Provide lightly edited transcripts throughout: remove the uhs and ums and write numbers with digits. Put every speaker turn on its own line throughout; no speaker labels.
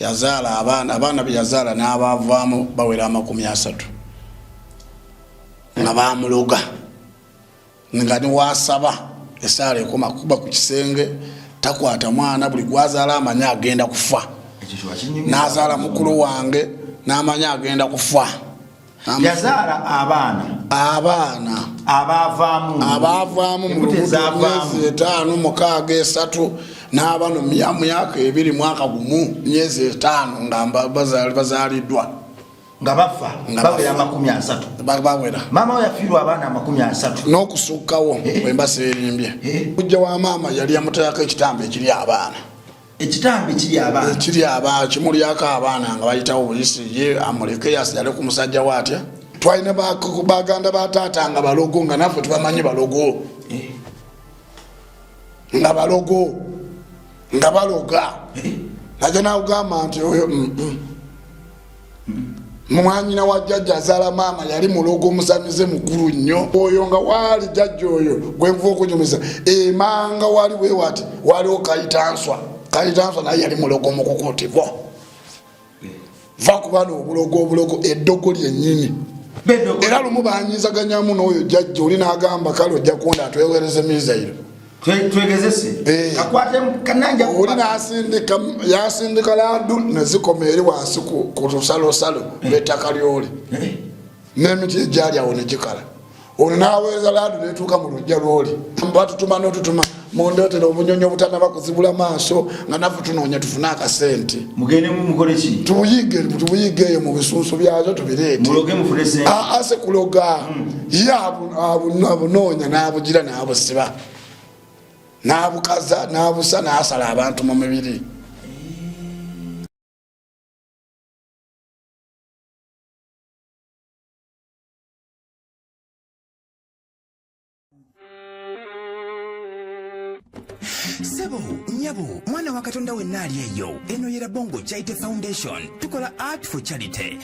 yazaala abaana be yazaala n'abavaamu bawera 30 nga bamuloga nga niwasaba esaala ekoma kuba ku kisenge takwata mwana buli gwazaala amanya agenda kufa n'azaala mukulu wange n'amanya agenda kufa
yazaala abaana abavaamu mu myezi 5 6 3
n'abano myaka 2 mwaka gumu myezi 5 nga bazaaliddwa
nga bafa bawera 30
bawera
mama we yafiirwa abaana 30
n'okusukkawo bwemba seerimbye kujja wa maama yali amutayako ekitambo ekiri abaana ekiri abaana kimulyako abaana nga bayitawo buyisi ye amuleke yasigale ku musajja waatya twalina baganda bataata nga balogo nga naffe tubamanyi balogo nga balogo nga baloga naja nawugamba nti oyo mwanyina wa jjajja azaala maama yali mulogo musamize mukulu nnyo oyo nga waali jjajja oyo gwenva okunyumiza emanga wali wewati waliwo kayitanswa naye yali mulogo mukukutivo va kubana obulogo eddogo lyennyini era lumu banyizaganyamu n'oyo jjajja oli n'agamba kale ojja kunda atwewereze mizairo oli yasindika ladu nezikoma eri wansi ku lusalosalo lw'ettaka lyoli n'emiti egyali awo negikala ono n'aweereza ladu netuuka mu lujja lwoli batutuma n'otutuma mundeetera obunyonyi obutanaba kuzibula maaso nga naffe tunoonya tufune akasente tubuyige eyo mu bisuusu byazo tubireete ase kuloga ye abunoonya n'abugira n'abusiba n'abukaza n'abusa n'asala abantu mu mibiri
Sebo, nyabo, mwana wa Katonda wenna ali eyo. Eno yera Bongo Charity Foundation. Tukola art for charity.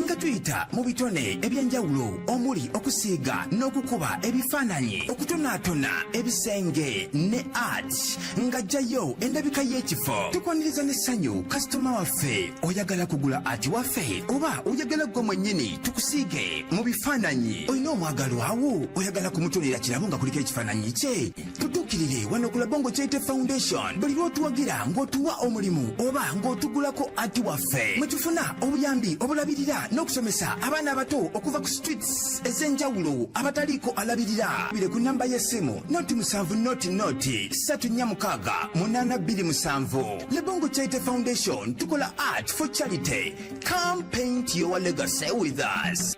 Nga tuyita mu bitone ebyenjawulo omuli okusiiga n'okukuba ebifaananyi, okutonaatona ebisenge ne art. Nga jjayo endabika y'ekifo. Tukwaniriza n'essanyu kasitoma waffe oyagala kugula art waffe oba oyagala gwe mwennyini tukusiige mu bifaananyi. Olina omwagalo awo oyagala kumutonera kirabo nga kuliko ekifaananyi kye. Tutuukirire wano ku Bongo Charity Foundation. Buli lw'otuwagira ng'otuwa omulimu oba ng'otugulako ati waffe mwe tufuna obuyambi obulabirira n'okusomesa abaana abato okuva ku streets ez'enjawulo abataliiko alabirira. Bire ku namba y'essimu noti 7 noti 346 Le Bongo Charity Foundation tukola art for charity. Come paint your legacy with us.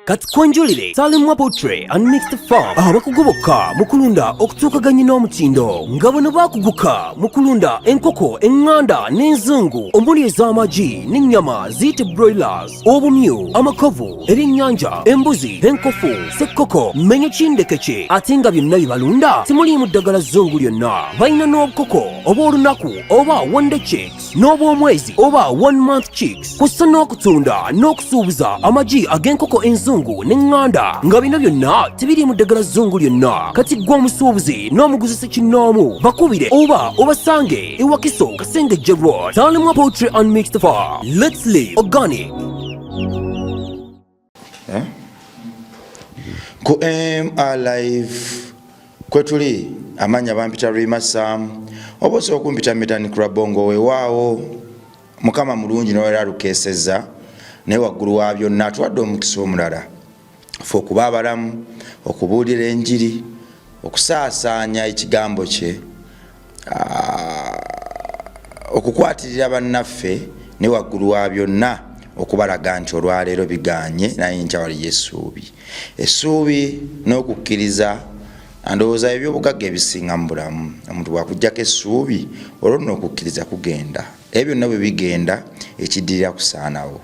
Katukonjolere Salim Poultry and Mixed Farm abakugoboka mukulunda okutuukaganya n'omutindo nga bano bakuguka mukulunda enkoko enganda n'enzungu omuli ez'amagi n'ennyama ziyite broilers obumyu amakovu ebyennyanja embuzi enkofu ssekkoko mmenye kindekeke ate nga byonna bibalunda simuliimu ddagala zzungu lyonna balina n'obukoko obw'olunaku oba one day chicks n'obw'omwezi oba 1 month chicks kw'ossa n'okutunda n'okusuubuza amagi ag'enkoko enzungu n'enganda nga bino byonna tebiri mu ddagala zzungu lyonna kati gwe omusuubuzi n'omuguzisa kinnoomu bakubire oba obasange ewakiso Kasengejje Road Salim Poultry and Mixed Farm. Let's live organic.
Ku Alive kwetuli amanya bampita Rimasa oba osobola okumpita Mitani Krabongo weewaawo mukama mulungi n'oera alukeesezza naye waggulu wa byonna atuwadde omukisa omulala fe okuba abalamu okubuulira enjiri okusaasaanya ekigambo kye okukwatirira bannaffe ne waggulu wa byonna okubalaga nti olwaleero biganye naye nkya waliyo essuubi n'okukkiriza ndowooza ebyobugagga ebisinga mu bulamu omuntu bwakuggyako essuubi olwo nno okukkiriza kugenda ebyo byonna bwe bigenda ekiddirira kusaanawo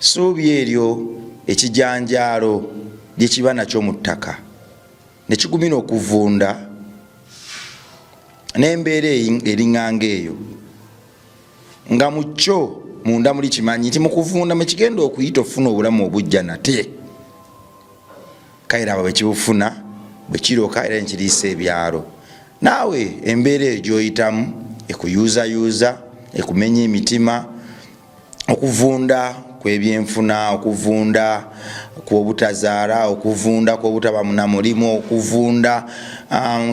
essuubi eryo ekijanjaalo lye kiba nakyo mu ttaka ne kigumira okuvunda n'embeera eriŋŋanga eyo nga mu kyo munda muli kimanyi nti mu kuvunda mwe kigenda okuyita ofuna obulamu obujja nate kayira abo bwe kibufuna bwe kirooka era nkiriisa ebyalo naawe embeera eyo gy'oyitamu ekuyuuzayuuza ekumenya emitima, okuvunda kwebyenfuna, okuvunda kwobutazaala, okuvunda kwobutaba na mulimu, okuvunda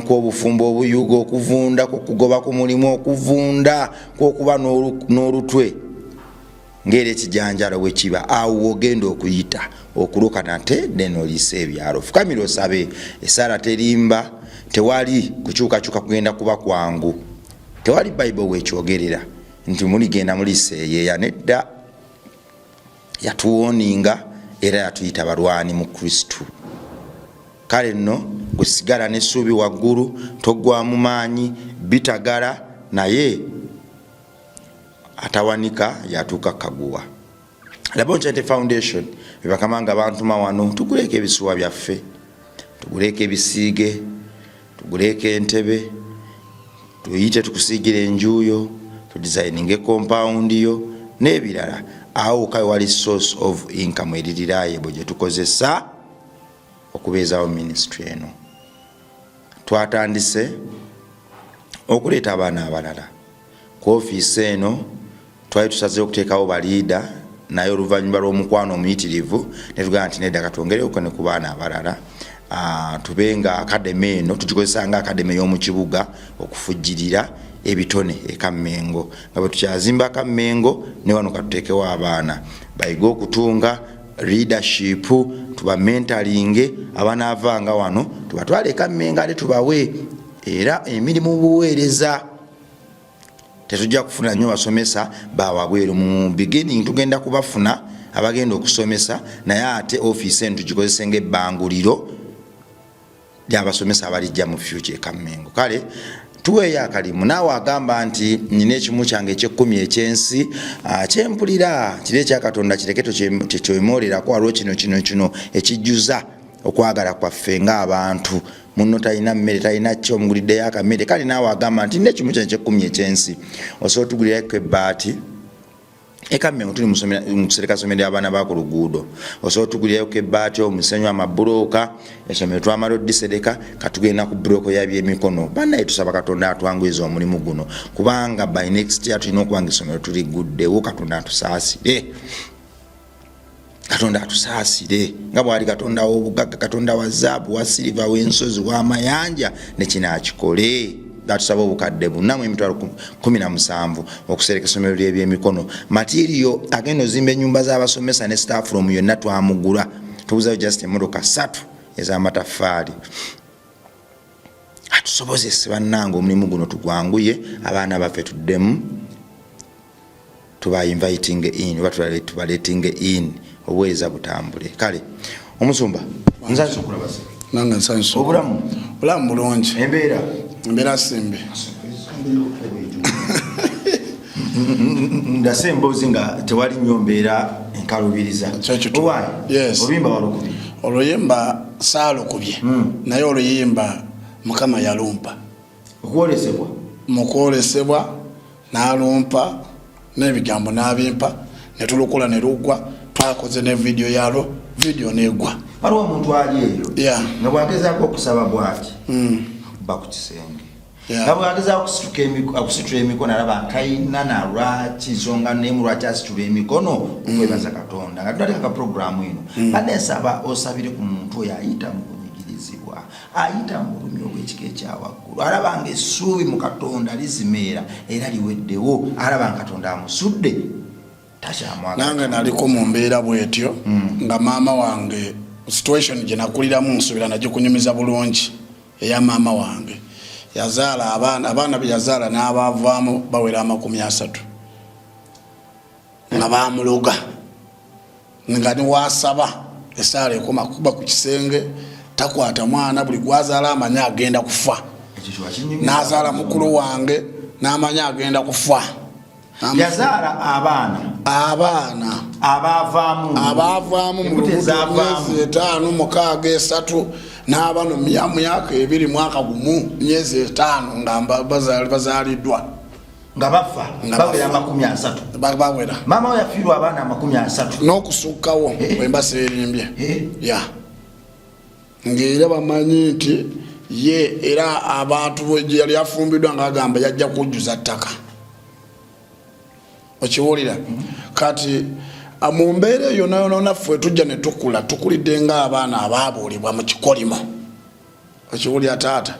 kwobufumbo obuyugo, okuvunda kwokugoba ku mulimu, okuvunda kwokuba n'olutwe ng'era ekijanjalo bwe kiba. Awo ogenda okuyita okuluka nate denolisa ebyalo. Fukamira osabe. Esaala terimba, tewali kukyukakyuka kugenda kuba kwangu. Tewali Bayibuli bwekyogerera nti muligenda muliseeyeeya. Nedda, yatuwoninga era yatuyita balwani mu Kristu. Kale nno gusigala n'essuubi waggulu, toggwamu maanyi, bitagala, naye atawanika yatuuka kaguwa. Labon Charity Foundation bebakamanga abantuma wano tuguleko ebisuwa byaffe, tuguleko ebisiige, tuguleko entebe, tuyite tukusiigire enjuuyo, tudesigninge compound yo n'ebirala. Awo kale wali source of income eririraayebo gye tukozesa okubeezawo ministry eno. Twatandise okuleeta abaana abalala ku ofiisi eno. Twali tusaze okuteekawo baliida, naye oluvannyuma lw'omukwano omuyitirivu ne tugamba nti nedda katwongereko ne ku baana abalala. Tubenga akademi eno tugikozesa nga akademi y'omu kibuga okufujjirira ebitone eka Mmengo. Nga bwe tukyazimba ka Mmengo ne wano katuteekewo abaana bayiga okutunga, leadership, tuba mentalinge, abanaavanga wano tubatwale eka Mmengo ate tubawe era emirimu buweereza. Tetujja kufuna nnyo basomesa bawabweru. Mu beginning tugenda kubafuna abagenda okusomesa, naye ate ofiisi eno tugikozese ng'ebbanguliro ly'abasomesa abalijja mu future eka Mmengo. Kale tuweeyo akalimu. Naawe agamba nti nina ekimu kyange eky'ekkumi ekyensi kyempulira kiri ekya Katonda kireke tekyemolerako, waliwo kino ekijjuza okwagala kwaffe ng'abantu. Muno talina mmere, talina kyo, omuguliddeyo akamere. Kale naawe agamba nti nina ekimu kyange eky'ekkumi ekyensi, osobola otugulirako ebbaati eka Mmengo tuli mu kusereka somero y'abaana ba ku luguudo. Osobola otugulirako ebbaati, omusenyu, amabulooka, essomero twamala oddisereka katugenda ku buloko y'ebyemikono. Bannaye tusaba Katonda atwanguyiza omulimu guno, kubanga by next year tulina okuba nga essomero tuliguddewo. Katonda atusaasire, Katonda atusaasire nga bwali Katonda w'obugagga, Katonda wa zaabu, wa siliva, w'ensozi, w'amayanja ne kinaakikole. Batusaba obukadde buna mu emitwalo 17 okusereka essomero ly'ebyemikono. Material agenda ozimba ennyumba z'abasomesa ne staff room yonna twamugula. Tubuzayo just emmotoka 3 ez'amataffaali. Atusobozese bannange omulimu guno tugwanguye, abaana baffe tuddemu tuba inviting in, tubaleeting in, obuweereza butambule. Kale omusumba nzansi okulabasa
nange nsanso
obulamu
bulungi, embeera simbi.
Ndase emboozi nga tewali nnyo mbeera enkalubiriza.
Yes.
Oluyimba walukubye?
Oluyimba saalukubye, naye oluyimba Mukama yalumpa.
Okwolesebwa? Mu
kwolesebwa n'alumpa n'ebigambo n'abimpa, ne tulukola ne luggwa, twakoze ne video yalwo, video n'egwa.
Waliwo omuntu ali eyo nga bwagezaako okusaba bw'ati ba ku kisenge, nga bwagezaako okusitula emikono alaba talina na lwaki nsonga n'emu lwaki asitula emikono okwebaza Katonda. Nga tunateeka puroguramu eno banesaba osabire ku muntu oyo ayita mu kunyigirizibwa, ayita mu bulumi obw'ekika ekyawaggulu, alaba nga essuubi mu Katonda lizimeera era liweddewo, alaba nga Katonda amusudde takyamwagala. Nange
naliko mu mbeera bw'etyo nga maama wange situation gye nakuliramu nsuubira nagyo kunyumiza bulungi eya maama wange. Yazaala abaana be yazaala n'abavaamu bawera 30 nga bamuloga, nga niwasaba esaala ekoma kuba ku kisenge, takwata mwana, buli gwazaala amanya agenda kufa. N'azaala mukulu wange n'amanya agenda kufa.
Yazaala abaana
abavaamu mu myezi 5, 6, 3 n'abano myaka 2 mwaka gumu myezi 5 nga bazaaliddwa
nga bafa bawera 30
bawera.
Maama we yafiirwa abaana 30
n'okusukkawo bwe mbaseerimbye ng'era bamanyi nti ye era abantu gye yali afumbiddwa ng'agamba yajja kujjuza ttaka. okiwulira kati mu mbeera eyo nayo naffe tujja ne tukula tukulidde ng'abaana abaabuulibwa mu kikolimo okiwulira taata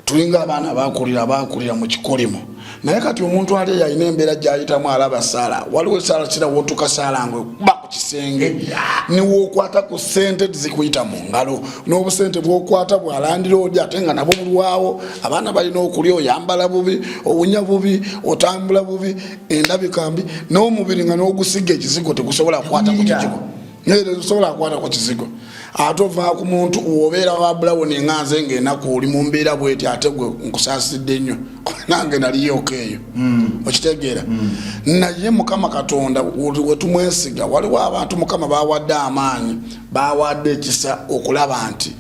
tulinga abaana abakulira mu kikolimo naye kati omuntu ali yalina embeera gy'ayitamu alaba saala waliwo esaala kira wotuka saala ngo kuba ku kisenge niwookwata ku ssente tizikuyita mu ngalo n'obusente bwokwata bwalandira oli ate nga nabo bulwawo abaana balina okulya oyambala bubi owunya bubi otambula bubi endabika mbi n'omubiri nga n'ogusiga ekizigo tegusobola kukwata ku kizigo tegusobola kukwata ku kizigo ate ova ku muntu obeera wabulawo nenganze ng'enaku oli mu mbeera bweti ate gwe nkusaasidde nnyo nange naliyoka eyo okitegeera naye mukama katonda wetumwesiga waliwo abantu mukama bawadde amaanyi bawadde ekisa okulaba nti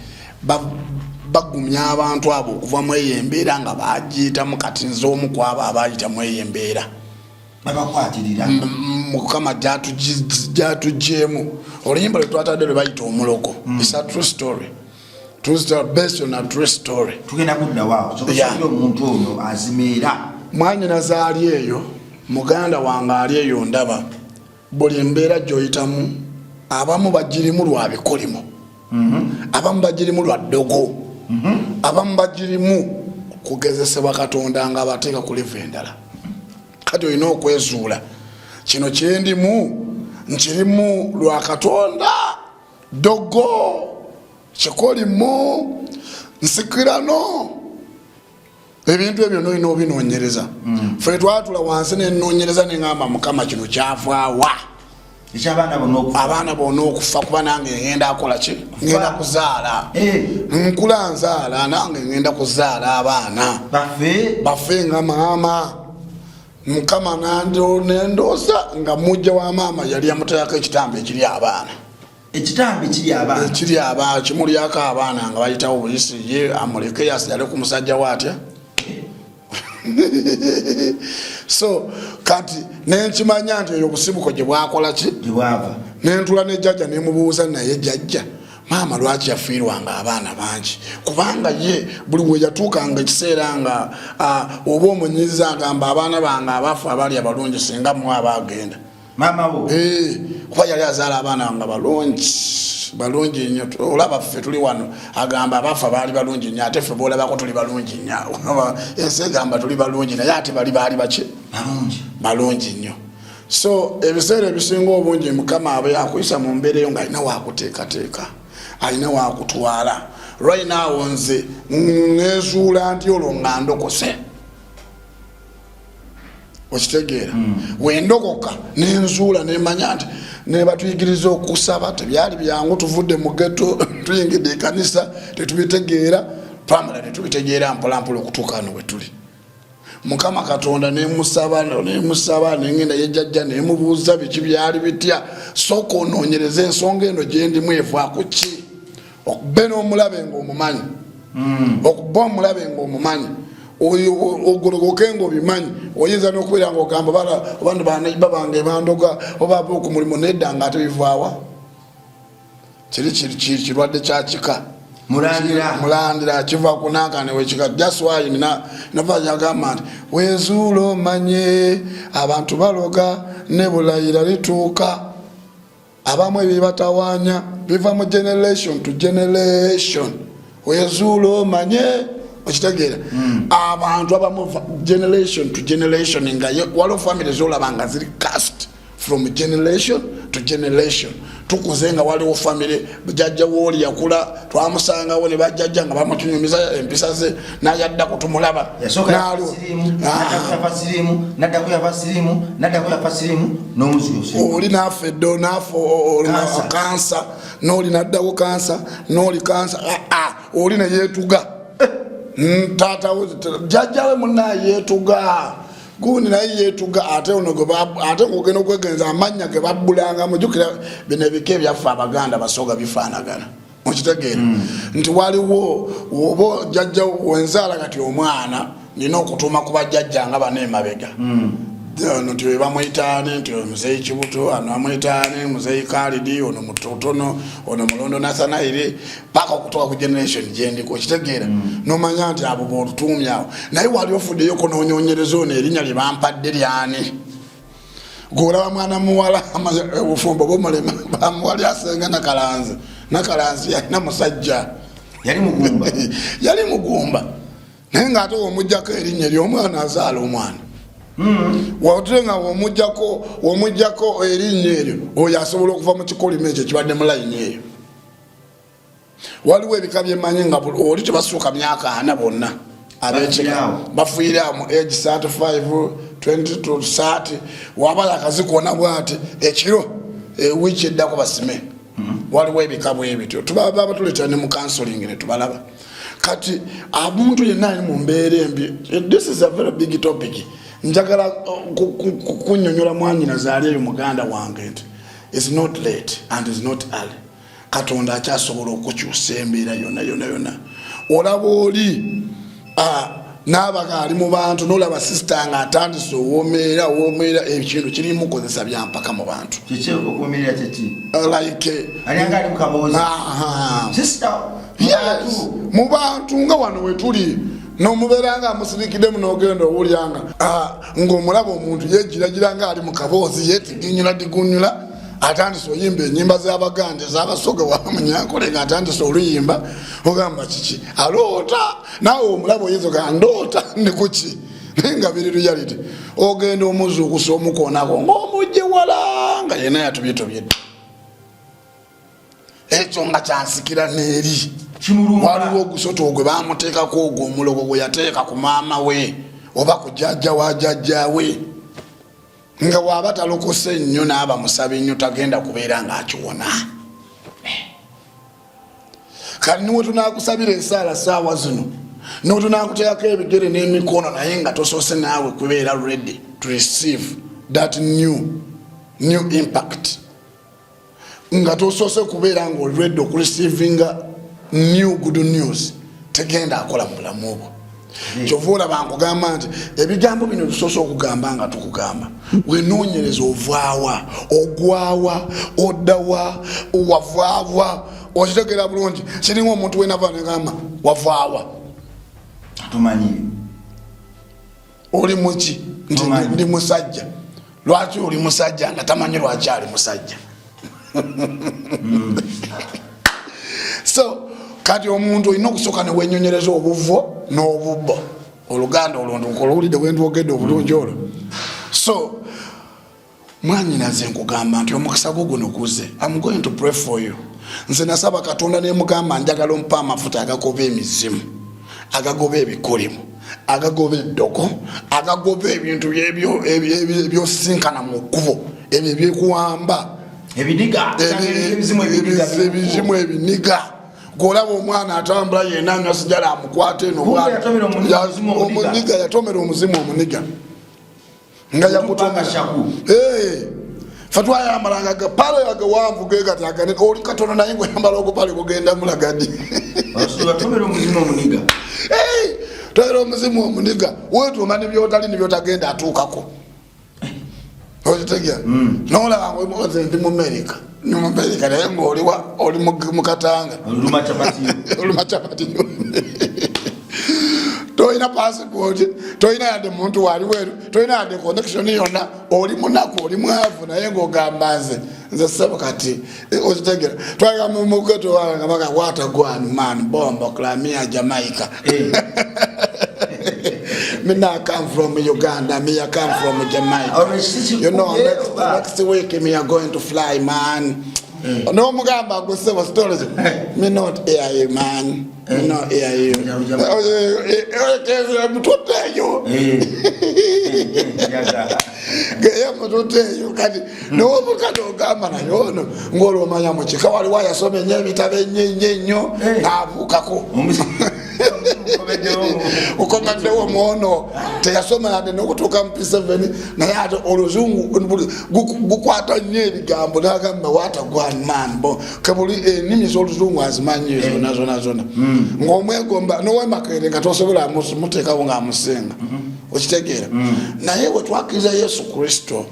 bagumya abantu abo okuva mu eyo embeera nga bagiyitamu kati nze omu ku abo abayitamu eyo embeera
babakwatirira
mukama gyatugyemu oluyimba lwe twatadde lwe bayita omulogo it's a true story based on a true story
tugenda kudda waawo sokusabira omuntu ono azimeera
mwanyinaze ali eyo muganda wange ali eyo ndaba buli embeera gy'oyitamu abamu bagirimu lwa bikolimo abamu bagirimu lwa ddogo abamu bagirimu kugezesebwa katonda nga abateeka ku levu endala kati olina okwezuula kino kyendimu nkirimu lwa katonda ddogo kikolimu nsikirano ebintu ebyo nolina obinoonyereza fe twatula wansi nenoonyereza neŋŋamba mukama kino kyavaawa abaana bonna okufa kuba nange ngenda akola ki ngenda kuzaala nkula nzaala nange ngenda kuzaala abaana bafe nga maama mukama nendooza nga mujja wa maama yali amutayako ekitambo ekiri abaana ekiri abaana kimulyako abaana nga bayitawo buyisi ye amuleke yasigale ku musajja waatya so kati nenkimanya nti eyo obusibuko gye bwakola ki nentula ne jjajja nemubuuza naye jjajja maama lwaki yafiirwanga abaana bangi kubanga ye buli we yatuukanga ekiseera nga oba omunyiza agamba abaana bange abafu abaali abalungi singa mu abagenda kuba yali azaala abaana nga balungi nnyo olaba ffe tuli wano agamba abafu abaali balungi nnyo ate ffe boolabako tuli balungi nnyo ensi egamba tuli balungi naye ate baali baki balungi nnyo so ebiseera ebisinga obungi mukama abe yakuyisa mu mbeera eyo ng'alina waakuteekateeka alina wakutwala right now nze nezuula nti olwo nga ndokose okitegeera wendokoka nenzuula nemanya nti nebatuyigiriza okusaba tebyali byangu tuvudde mu ghetto tuyingidde ekanisa tetubitegeera twamala netubitegeera mpolampola okutuuka no wetuli mukama katonda nemusaba nengenda yejjajja nemubuuza biki byali bitya sooka onoonyereza ensonga eno gyendimu evaako ki okuba n'omulabe ng'omumanyi okuba omulabe ng'omumanyi ogologoke ng'obimanyi oyinza n'okubeera ng'ogamba bantu banaiba bange bandoga oba ku mulimu nedda nga ate bivaawa kiri kirwadde kyakika mulandira kiva kunankane wekika just why nava yagamba nti wezuula omanye abantu baloga ne bulayira lituuka abamu ebyo batawaanya biva mu generation to generation wezuula omanye okitegeera abantu abamu generation to generation nga waliwo family zolaba nga ziri cast from generation to generation tukuze nga waliwo family jjajja wooli yakula twamusangawo ne bajjajja nga bamutunyumiza empisa ze nayadda kutumulaba oli naafe eddo naafe kansa n'oli naddako kansa n'oli kansa oli neyeetuga taata jjajjawe munnaye yeetuga gundi naye yeetuga ate ate ngogenda okwegenza amannya ge babbulanga mujjukira bino ebika ebyaffe abaganda basooga bifaanagana okitegeera nti waliwo oba jjajja wenzaala kati omwana nina okutuuma ku bajjajja nga bano emabega nti bamwitaane nti muzeeyi kibuto ano amwitaane muzeeyi kalidi ono mutotono ono mulondo nasanaire paka okutuuka ku generation gyendiko okitegeera nomanya nti abo bolutuumyawo naye wali ofuddeyoko noonyonyereza ono erinnya lye bampadde lyani golaba mwana muwala obufumbo bwomulema bamuwali asenga nakalanzi yalina musajja yali mugumba naye ngaate womujjako erinnya eryomwana azaala omwana watule nga womujjako erinnya eryo oyo asobola okuva mu kikolimo ekyo kibadde mu layini eyo. Waliwo ebika byemanyi nga oli tebasooka myaka 4 bonna abekika bafiire mu age 35 20 to 30 wabala akazikona bwati ekiro wiki eddako basime. Waliwo ebika bwebityo tubaba tuleeta ne mu counseling ne tubalaba kati omuntu yenna ali mu mbeera embi. This is a very big topic. Njagala kunnyonnyola mwanyina zaali eyo muganda wange nti it's not late and it's not early. Katonda akyasobola okukyusa embeera yonna. Olaba oli n'abaga ali mu bantu n'olaba sisita nga atandise owoomera ekintu kirimu kozesa byampaka mu bantu. Mu bantu nga wano wetuli n'omubeera nga amusirikiddemu n'ogenda owulyanga ng'omulaba omuntu yejiragira nga ali mu kaboozi yeetiginyula atandise oyimba ennyimba z'Abaganda ez'Abasoga wamunyankole nga atandise oluyimba ogamba kiki aloota naawe omulaba oyinza ga ndoota ne kuki naye nga biri reality. Ogenda omuzuukusa omukoonako ng'omujje wala nga yenna yatobyetobyedde ekyo nga kyansikira n'eri. Waliwo ogusoto ogwe bamuteekako ogwo omulogo gwe yateeka ku maama we oba ku jjajja wa jjajja we nga waba talokose nnyo n'aba musabe nnyo tagenda kubeera ng'akiwona. Kati niwe tunaakusabira ensaala ssaawa zino niwe tunaakuteekako ebigere n'emikono naye nga tosoose naawe kubeera ready to receive that new impact. Nga tosoose kubeera nga oli ready okureceiving new good news tegenda akola mu bulamu obwo. Kyova olaba nkugamba nti ebigambo bino tusoose okugamba nga tukugamba wenoonyereza ovaawa ogwawa oddawa wavaawa okitegeera bulungi. Kiringa omuntu wenava negamba wavaawa oli muki ndi musajja. Lwaki oli musajja nga tamanyi lwaki ali musajja? So kati omuntu olina okusooka ne wenyonyereza obuvo n'obubbo. Oluganda olwolulidde bwendwogedde obulungi olwo. So mwanyina nze nkugamba nti omukisa gwo guno guze. I'm going to pray for you. Nze nasaba Katonda ne mugamba njagala ompa amafuta agagoba emizimu, agagoba ebikolimu, agagoba eddogo, agagoba ebintu ebyosinkana mu kkubo ebyo ebyekuwamba ebizimu ebiniga. Golaba omwana atambula yenna anywa sigala amukwate omuniga yatomera omuzimu omuniga nga yakutomera fatwa yamalanga gapale agawanvu gegati agane oli Katonda naye ngo yambala okupale kugenda mulagadi
yatomera omuzimu omuniga
toera omuzimu omuniga wetu omani byotali nibyotagenda atuukako okitegera nolaba ngo emoze ndi mu America naye ng'oli mu Katanga oluma chapati toyina passport toyina yadde muntu wali weru toyina yadde connection yonna oli munaku oli mwavu naye ng'ogamba nze sebo kati okitegera twagamba mu geto wanga baga watagwan man bombo Crimea Jamaica. Me I come from Uganda, me I come from Jamaica. You know, next week me are going to fly, man. No mugamba go say stories. Me not hear you, man. Me not hear you. No mukado gamba na yono ngolo manya muchika wali waya some nyebitabe nyenyo navukako. Ukomadewo muono teyasoma yade nokutuka mp7 naye ate oluzungu gukwata nnyo ebigambo nagamba watagwan man bo kabuli enimi z'oluzungu azimanyi zona ng'omwegomba nowemakere nga tosobola muteekawo ng'amusenga okitegeera naye we twakkiriza Yesu Kristo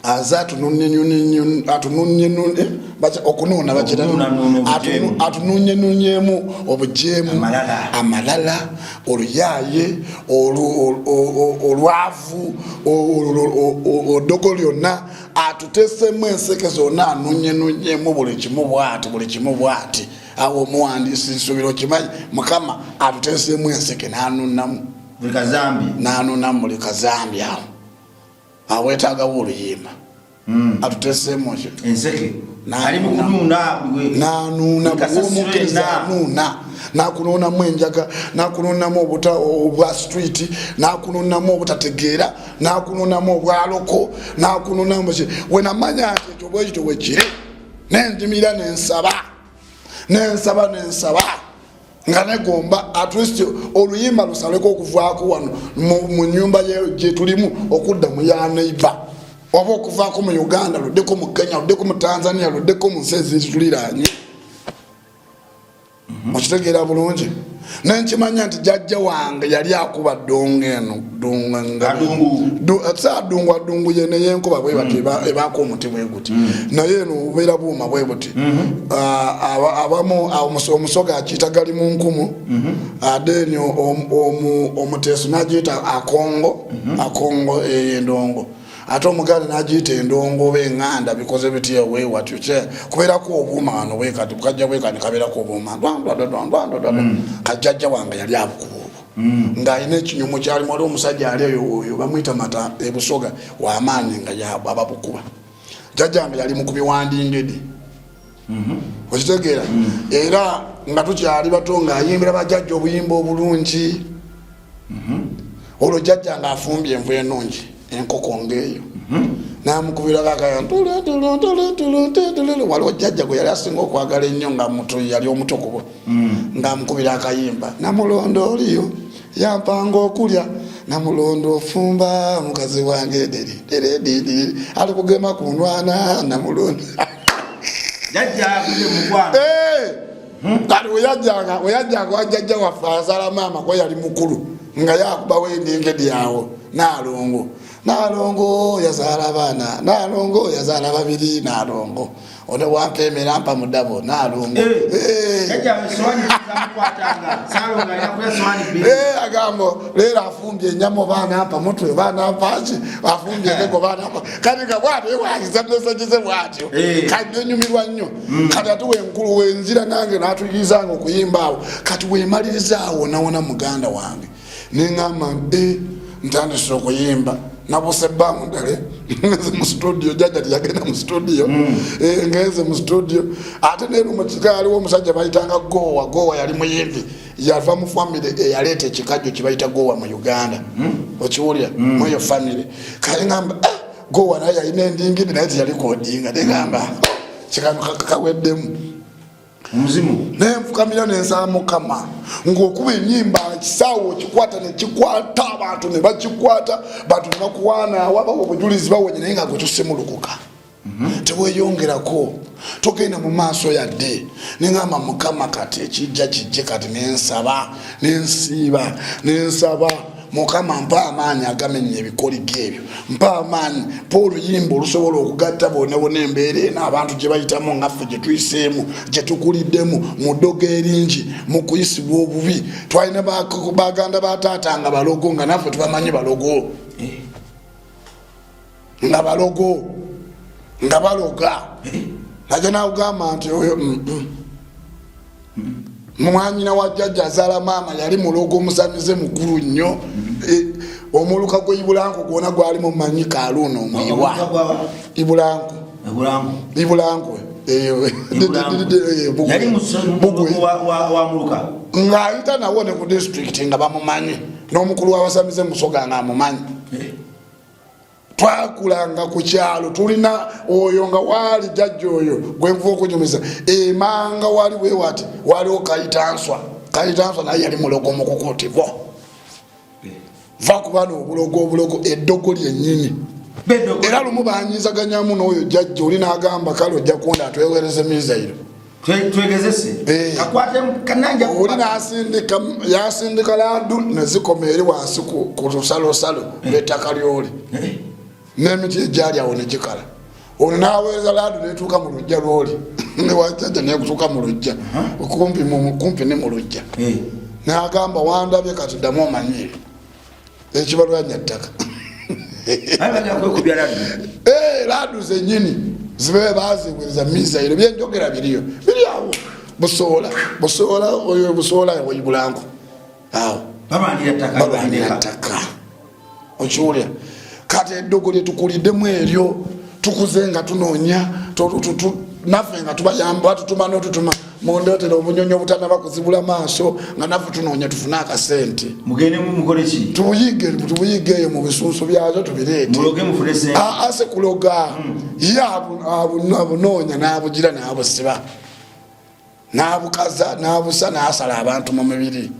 aza okununa atununyemu obujemu amalala oluyaye olwavu odogo lyonna atutesemu enseke zonna anunyenunyemu buli kimu bwati awo omuwandiisi nsubiro kimanyi mukama atutesemu enseke nanunamu buli kazambi awo awetagawo oluyimba atutesemu
enseke nanuna
bwomukiriza anuna nakunonamu enjaga nakunonamu obwa street nakunonamu obutategeera nakunonamu obwaloko nakunonamu wenamanya nti ekyo bwekito bwekiri nendimira nensaba nga negomba at least oluyimba lusaleko okuvaako wano mu nyumba gye tulimu okudda mu ya neighbor oba okuvaako mu Uganda luddeko mu Kenya luddeko mu Tanzania luddeko mu nsi ezituliraanye okitegeera bulungi nenkimanya nti jjajja wange yali akuba ddungu eno adungu ye neyenkuba bwe bati ebaako omuti bwe guti naye eno obubeera buuma bwe buti abamu omusoga akiyita gali mu nkumu adeni omuteeso nagiyita akongo ey'endongo ate omuganda nagiyita endongo oba eŋŋanda bikoze bitya weewatyo kubeerako obuuma wano bwekati bukajja bwekati kabeerako obuuma kajjajja wange yali abukuba obwo ng'alina ekinyumu kyalimu wali omusajja ali oyo bamwyita mata ebusoga w'amaanyi nga ababukuba jjajja wange yali mukubi wandingedi okitegeera era nga tukyali bato ng'ayimbira bajjajja obuyimba obulungi olwo jjajja ng'afumbye envu ennungi enkoko ngeeyo namukubira kakaya waliwo jjajja gwe yali asinga okwagala ennyo nga muto yali omuto kubo ng'amukubira akayimba namulondo oliyo yampanga okulya namulondo ofumba mukazi wange deri ali kugema kunwana namulondo kati weyajjanga wajjajja waffe asala maama kwe yali mukulu nga yakubawo endingedi yawo nalongo yazaala baana nalongo yazaala babiri nalongo one wampemera mpa mudabo nalongo agambo leero afumbye enyama baana mpa mutwe baana mpaki afumbye ego baana mpa kati nga bwatyo ewakizanesagize bwatyo kati nenyumirwa nnyo kati ate wenkulu wenzira nange natuyizanga okuyimbaawo kati wemalirizaawo nawona muganda wange neŋŋamba ntandise okuyimba nabuse bbamu ddale ngeze mu studio jjajja teyagenda mu studio ngeze mu studio ate neero mukika aliwo omusajja bayitanga gowa yali muyimbi yava mu famire eyaleeta ekikajjo kibayita gowa mu Uganda okiwulira mweyo famire kale ngamba gowa naye yalina endingidi naye teyalikodinga negamba kikano kaweddemu omuzimu nenfukamira nensaba mukama ng'okuba ennyimba kisaawo kikwata nekikwata abantu ne bakikwata bantu nebakuwaana waba obujulizi bawenye naye nga gwe tusemulukuka teweyongerako togenda mu maaso yadde neŋŋamba mukama kati ekijja kijje kati nensaba nensaba mukama mpa amaanyi agamenya ebikoligo ebyo mpa amaanyi mpa oluyimba olusobola okugatta bonabona embeera eno abantu gye bayitamu ngaffe gye tuyiseemu gye tukuliddemu mu ddogo eringi mu kuyisibwa obubi twalina baganda bataata nga balogo nga naffe tubamanyi balogo nga balogo nga baloga najja nawugamba nti oyo mwanyina wa jjajja azaala maama yali mulogo omusamize mukulu nnyo omuluka gwe Ibulanku gwona gwali mumanyi Kaluno omwiwa Ibulanku
yali wa muluka
ng'ayita nawo ne ku district nga bamumanyi n'omukulu w'abasamize musoga nga amumanyi twakulanga ku kyalo tulina oyo nga waali jjajja oyo gwenva okunyumiza emanga wali wewati waliwo kayitanswa naye yali mulogo mukukuutivo va kubana obulogo eddogo lyennyini era lumu banyizaganyamu n'oyo jjajja oli n'agamba kale ojja kunda atwewereze mizairo oli yasindika ladu nezikoma eri wansi ku lusalosalo lw'ettaka lyoli n'emiti egyali awo ne gikala. Ono n'aweereza laadu n'etuuka mu luggya lw'oli ne wajjajja n'ekutuuka mu luggya kumpi ne mu luggya n'agamba wandabye kati ddamu omanyire ekibalwanya ttaka laadu zennyini zibe baziweereza misairo byenjogera biri awo busoola yaweyibulanko awo balwanira ttaka okiwulira kati eddogo lyetukuliddemu eryo tukuze nga tunoonya naffe nga tubayamba tutuma n'otutuma mundeetera obunyonyi obutanaba kuzibula maaso nga naffe tunoonya tufune akasente tubuyige eyo mu bisuusu byazo tubireete ase kuloga ye abunoonya n'abugira n'abusiba n'abukaza n'abusa n'asala abantu mu mibiri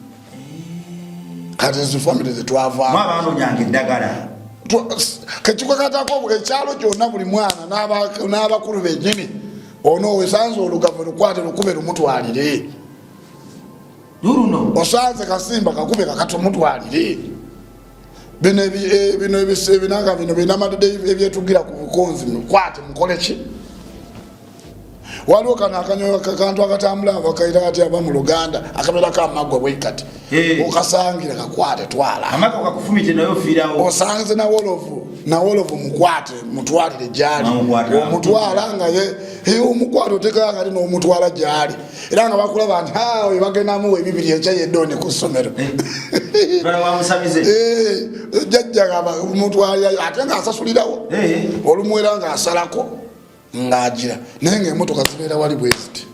kati zifamire zetwavaamu kekikwekatako ekyalo kyonna buli mwana n'abakulu bennyini ono wesanze olugavu lukwate lukube lumutwalire osanze kasimba kakube kakatumutwalire bino ebinanga bino binamadde ebyetugira ku bukonzi mukwate mukoleki waliwo kano akantu akatambula bakaita kati aba mu Luganda akabeera kamaggwa bwekati okasangira kakwate twala osanze nawolovu mukwate mutwalire gyali omutwala nga ye omukwate otekanga kati n'omutwala gyali era nga bakulaba nti awe bagendamuwa ebibiri ekyayeddoone ku ssomero jjajja mutwalira ate ng'asasulirawo olumu era ng'asalako ng'agira naye ng'emmotoka zibeera wali bweziti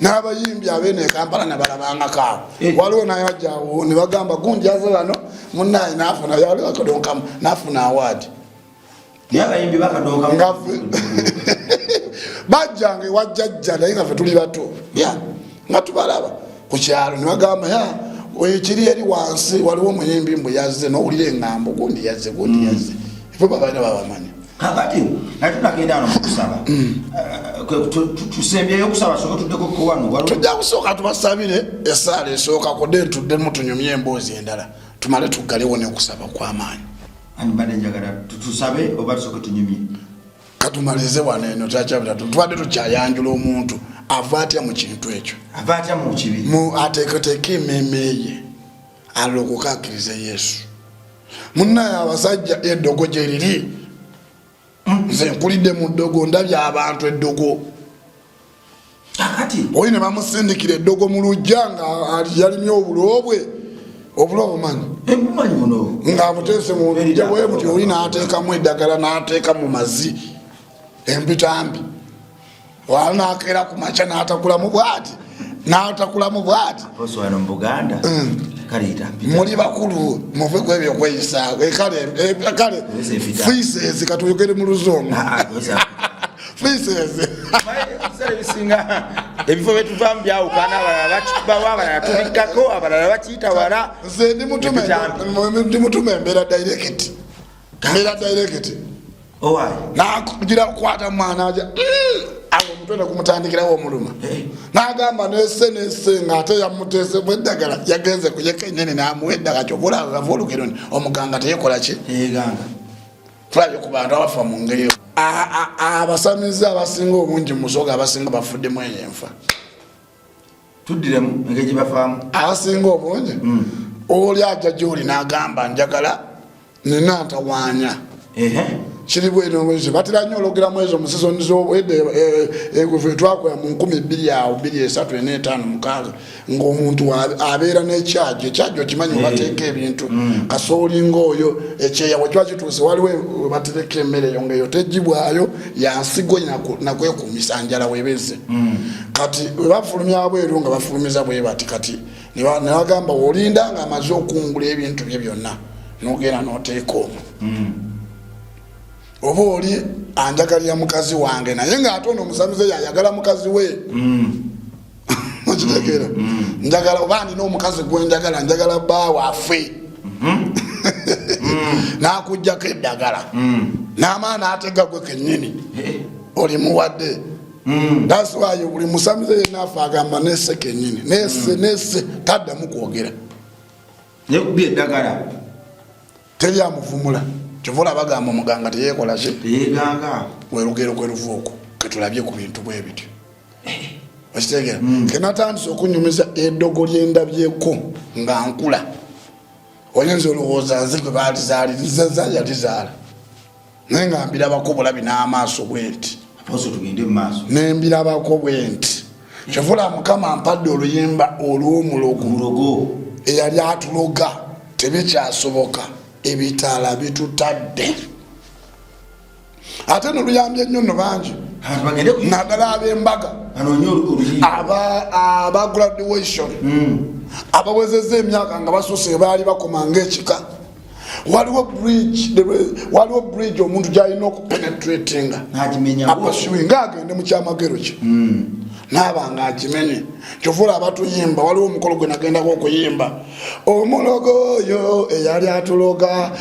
n'abayimbi abeene Kampala ne balabangako awo waliwo nayajjaawo ne bagamba gunjaze bano munnaye n'afuna yali akadonkamu n'afuna awaadi bajjanga ewajjajja naye nga ffe tuli bato nga tubalaba ku kyalo ne bagamba ekiri eri wansi waliwo omuyimbi mbwe yazze n'owulira eŋŋambo gundi yazze ife babalina babamanyi
kakati natunagenda wano mukusaba tusembyeyo okusaba soka tuddeko kowano
tujja kusooka tubasabire esaala esooka kodde ntuddemu tunyumye emboozi endala tumale tuggalewo n'okusaba kw'amaanyi
mbadde njagala tusabe oba tusooke tunyumye
katumalize wano eno takyabitatu tubadde tukyayanjula omuntu ava atya mu kintu ekyo
ava atya mu kibi
ateekateeka emmeeme ye alokoka akkirize Yesu munnaye abasajja eddogo gye liri nze nkulidde mu ddogo ndabye abantu eddogo
kakati
oyi ne bamusindikira eddogo mu lujja nga yalimye obuloobwe obumanyi
buno
ng'abuteese mu lujja bwe buti oli n'ateekamu eddagala n'ateeka mu mazzi empitambi wala n'akeera ku makya n'atakulamu bw'ati
wano mu Buganda
muli bakulu muve ku ebyo kweyisa kale feces katuyogere mu Luzungu feces
ebifo byetuvaamu byawukana abalala bakikubawo abalala tubikkako abalala bakiyita wala
nze ndi mutume embeera direct nakugira kukwata mwana aja awo omutwe kumutandikirawo omuluma n'agamba nese ng'ate yamuteesemu eddagala yagenze kuyeka ennyini n'amuwa eddagala kyobulaba bava olugero nti omuganga teyekola ki tulabye ku bantu abafa mu ngeri abasamizi abasinga obungi mu musoga abasinga bafuddemu eyo enfa
tuddiremu engeri gyebafaamu
abasinga obungi oli ajja gy'oli n'agamba njagala nina ntawaanya kiri bwino mwezi batira nnyo ologeramu ezo mu sizoni z'obwedde twakola mu 2023 ng'omuntu abeera n'ekyajo okimanyi webateeka ebintu kasoolinga oyo ekyeya bwe kiba kituuse waliwo batereka emmere eyo ngaeyo tegibwayo yansigo nakwekuumisa njala webeze kati webafulumya bweru nga bafulumiza bwe bati kati ne bagamba olinda nga amaze okungula ebintu bye byonna n'ogenda n'oteeka omwo oba oli anjagalira mukazi wange naye ng'ate ono omusamize yayagala mukazi we okitegeera njagala oba nina omukazi gwenjagala njagala bbawaffe n'akuggyako eddagala n'amaana n'atega gwe kennyini oli muwadde that's why buli musamize yenna afe agamba nesse kennyini nesse taddamu kwogera
nekubye eddagala
teri amuvumula kyovula bagamba omuganga teyekola ki
teyeganga
werugero kweruvuuku ketulabye ku bintu bwe bityo okitegera kenatandise okunyumiza eddogo lyendabyeko nga nkula oyinza olowooza nze gwe baalizaaliriza yalizaala naye nga mbirabako bulabi n'amaaso bwe nti nembirabako bwe nti kyovula mukama ampadde oluyimba olw'omulogo eyali atuloga tebikyasoboka ebitaala bitutadde ate noluyambye ennyo nno bangi naddala ab'embaga aba graduation abawezezza emyaka nga basuuse baali bakoma ng'ekika waliwo bridge omuntu gyalina okupenetratinga apasuinga agende mu kyamagero kye naaba nga akimenye kyovula abatuyimba waliwo omukolo gwe nagendako okuyimba omulogo oyo eyali atuloga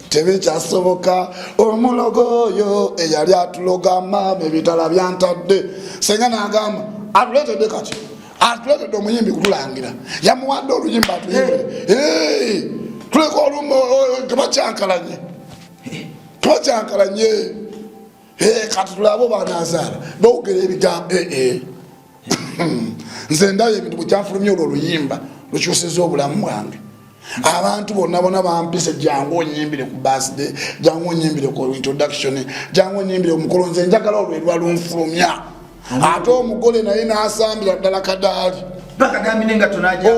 tebikyasoboka omulogo oyo eyali atuloga maama ebitala byantadde senga nagamba atuletedde kati atuletedde omuyimbi kutulangira yamuwadde oluyimba atuyimbe tuleka olumu tebakyankalanye kati tulabe banazaala bawogera ebigambo nze ndayo ebintu bwekyafulumya olwo oluyimba lukyusiza obulamu bwange abantu bonna bampise jangu onyimbire ku birthday jangu onyimbire ku introduction jangu onyimbire omukolo nze njagala olwo lwalunfulumya ate omugole naye n'asambira ddala kadaali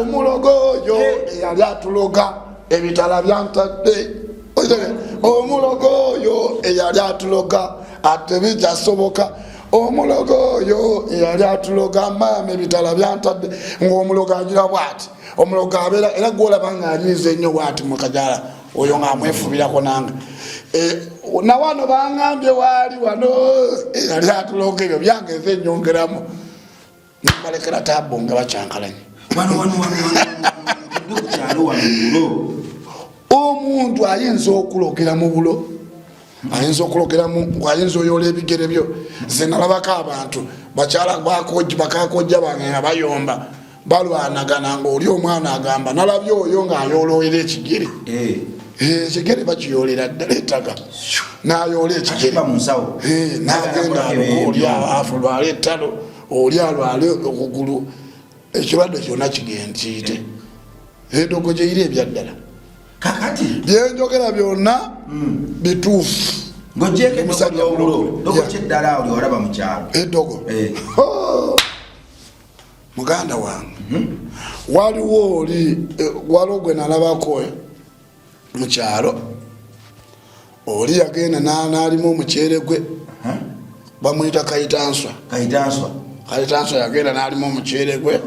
omulogo oyo eyali atuloga ebitala byantadde omulogo oyo eyali atuloga ate bijjasoboka omulogo oyo eyali atuloga maama ebitala byantadde ng'omulogo agira bwati omulogo abeera era gwolaba nga anyiza ennyo bwati mukajala oyo ng'amwefubirako nange nawano baŋŋambye waali wano eyali atuloga ebyo byangeze ennyongeramu nibalekera tabo nga bakyankalanye omuntu ayinza okulogera mu bulo ayinza okulogeramu ayinza oyoola ebigere byo ze nalabako abantu bakyala bakakojja bange nga bayomba balwanagana ngaoli omwana agamba nalabye oyo ng'ayoolowera ekigere ekigere bakiyoolera ddala ettaga n'ayoola ekigere n'agenda aluka oli afu lwala ettalo oli alwala okugulu ekirwadde kyonna kiyite edogo gyeira ebyaddala
kakati
byenjogera byonna bituufu edogo muganda wange waliwo waliwo gwe nalabako mukyalo oli yagenda n'alimu omuceere gwe bamuyita kayitanswa yagenda n'alimu omuceere gwe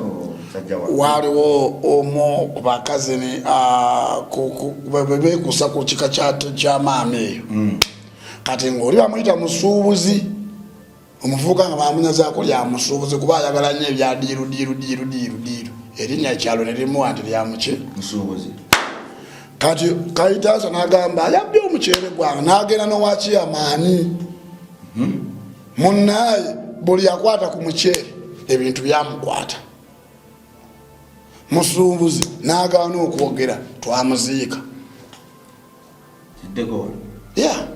waliwo omu bakazini bebekusa ku kika kya maama eyo kati ngaoli bamuyita musuubuzi omuvubuka nga bamunyazaako lya musuubuzi kuba ayagala nnyo ebya diiru erinnya ekyalo nerimuwa nti lyamuki musuubuzi kati kayitaasa n'agamba ayabbye omuceere gwange n'agenda n'owakiyamaani munnaye buli yakwata ku muceere ebintu byamukwata musuubuzi n'agaana okwogera twamuziika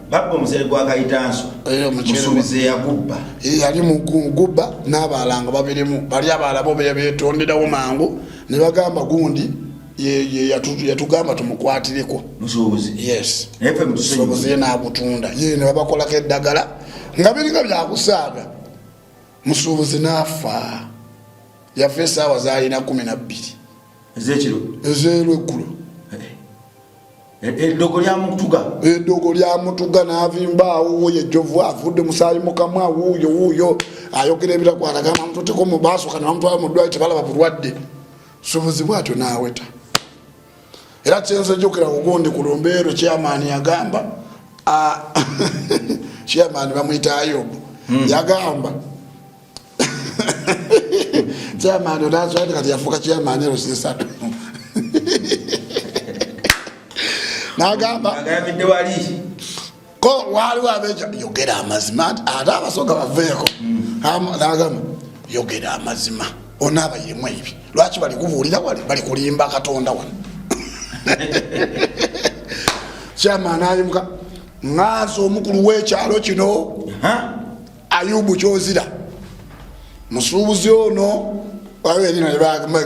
baba omusere gwa kayitanswa musuubuzi yagubba
yali mugubba n'abalanga babirimu bali abaala bo betonderawo mangu ne bagamba gundi yatugamba tumukwatireko
musuubuzi
yes musuubuzi ye n'agutunda ye ne babakolako eddagala nga biringa byakusaaga musuubuzi n'afa yafa essaawa zaalina 12 ez'olweggulo eddogo lyamutuga n'avimbaawo yejjovu avudde musaayi mukamwa wuuyo ayogera ebitakwatagana mututeko mubaasoka ne bamutwala mu ddwaliro tebalaba bulwadde musuubuzi bwatyo n'aweta era kyenze jjukira kugundi ku Lumbeero chairman yagamba chairman bamuyita Ayobu yagamba chairman onazo kati yafuka chairman ero sisatu nagamba
agambidde wali
ko waliwo abeja yogera amazima ate abasoga baveeko nagamba yogera amazima onaaba yemu ebi lwaki bali kubuulira wali bali kulimba Katonda wano chairman ayimuka ngazi omukulu w'ekyalo kino Ayubu Kyozira musuubuzi ono wawe erino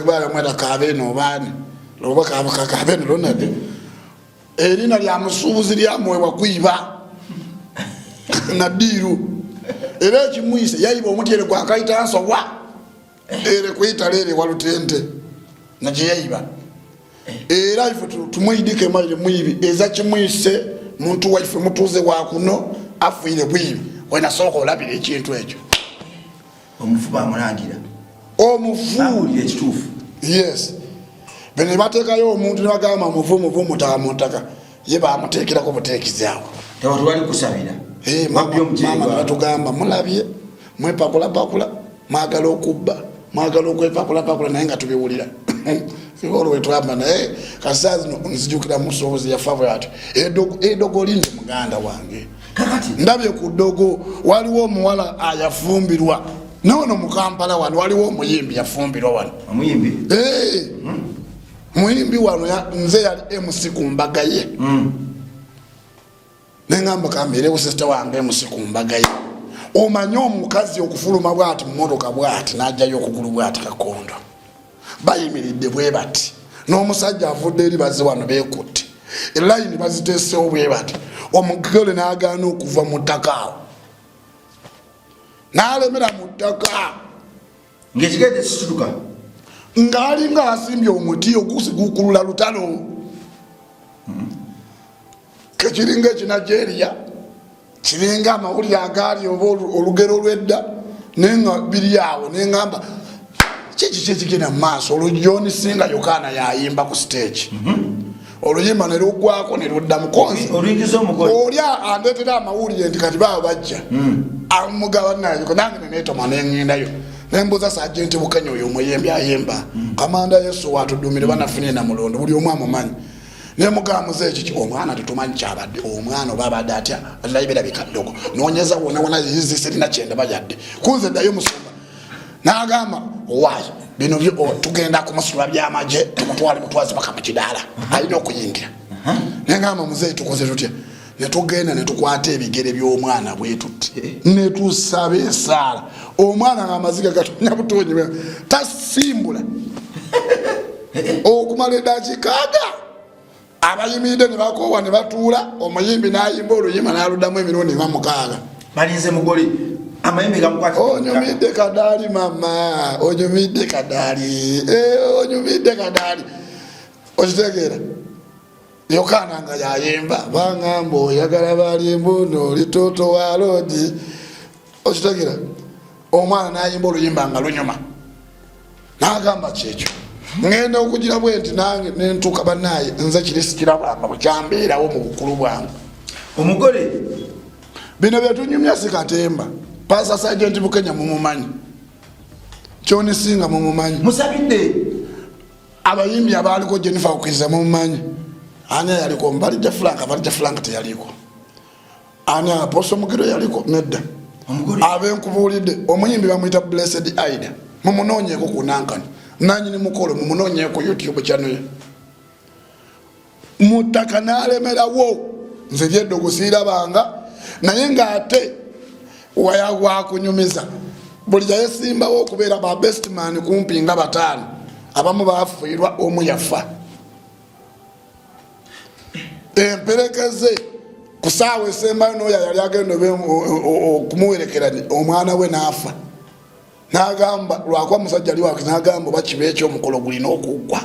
balamweta Kabeeno obaani loba Kabeeno lonade erina lya musuubuzi lyamwebwa kwiba Nadiru era ekimwise yayiba omutyere gwa Kayitanswa wa ere kwitala ere walutente naje yayiba era ife tumwidike maile mwibi eza kimwise muntu waife mutuze wa kuno afuire bwibi wena soko olabira ekintu ekyo
omufuba amulangira
omufu
ekituufu
yes bene batekayo omuntu ne bagamba muvu mutamutaka ye bamutekerako buteekizaawo
tewali kusabira
mama batugamba mulabye mwepakula mwagala okubba mwagala okwepakula naye nga tubiwulira Figolo wetwamba naye kasazi nzijukira musobozi yafava ati edogo linde muganda wange
kakati
ndabye ku dogo waliwo omuwala ayafumbirwa nono mu Kampala wano waliwo omuyimbi yafumbirwa wano
omuyimbi
muyimbi wano nze yali MC ku mbaga ye nengamba kamberewo sister wange MC ku mbaga ye omanyo omukazi okufuluma bwati mmotoka bwati najjayo okugulu bwati kakondo bayimiridde bwe bati n'omusajja avudde eri bazze wano beekutte elayini baziteesewo bwe bati omugole n'agaana okuva mu ttaka awo n'alemera mu ttaka
ng'ekigende kisituka
ng'alinga asimbye omuti ogusigukulula lutalo kekiringa ekinajeeriya kiringa amawulire agaali oba olugero lw'edda naye nga biri awo neŋŋamba kiki kigenda mu maaso olujoni singa Yokaana yayimba ku stage oluyimba ne luggwako ne ludda mukonzi olya andeetera amawulire nti kati baba bajja amugaba nayo nange neneetoma neŋŋendayo nembuuza Sajenti Bukenya oyo omuyembi ayimba Kamanda Yesu watudumire banafune na mulondo buli omu amumanyi nemugamba muze ekiki omwana tetumanyi kyabadde omwana oba abadde atya alayibera bikaddogo noonyeza wona yizi serina kyenda bajadde kunze ddayo musumba n'agamba owaayo bino tugenda kumusula byamaje tumutwale mutwazi paka mu kidaala alina okuyingira nengamba muzeeyi tukoze tutya netugenda netukwata ebigere by'omwana bwetutte netusaba esaala omwana ng'amaziga gatonya butonyi tasimbula okumala eddakikaaga abayimiridde ne bakoowa ne batuula omuyimbi n'ayimba oluyimba n'aluddamu emirundi nga 6
balinze mugole amayimbi gamukwata
onyumidde kadaali mama onyumidde kadaali onyumidde kadaali okitegeera Yokaana nga yayimba bangamba oyagala balimbuno litoto wa lodi okitegeera omwana n'ayimba oluyimba nga lunyuma n'agamba kyekyo ngenda okugira bwe nti nange nentuuka bannaye nze kiri sikirabanga bukyambeerawo mu bukulu bwange
omugole
bino byetunyumya sikatemba Pasa Sajenti Bukenya mumumanyi kyoni singa mumumanyi
musabidde
abayimbi abaliko Jennifer okwiza mumumanyi ani yaliko Mbalija Frank teyaliko ani Apostle Mugiro yaliko nedda abenkubuulidde omuyimbi bamuyita Blessed Aida mumunoonyeeko ku nankani nanyini mukolo mumunoonyeeko YouTube channel ye mutaka n'alemerawo nze lyeddogo siirabanga naye ng'ate wayagwa kunyumiza buli yayesimbawo okubeera ba best man kumpi nga 5 abamu bafiirwa omu yafa emperekeze ku ssaawa esembayo n'oyo yali agenda okumuwerekera omwana we n'afa n'agamba lwakuba musajja ali wake n'agamba oba kiba ekyomukolo gulina okuggwa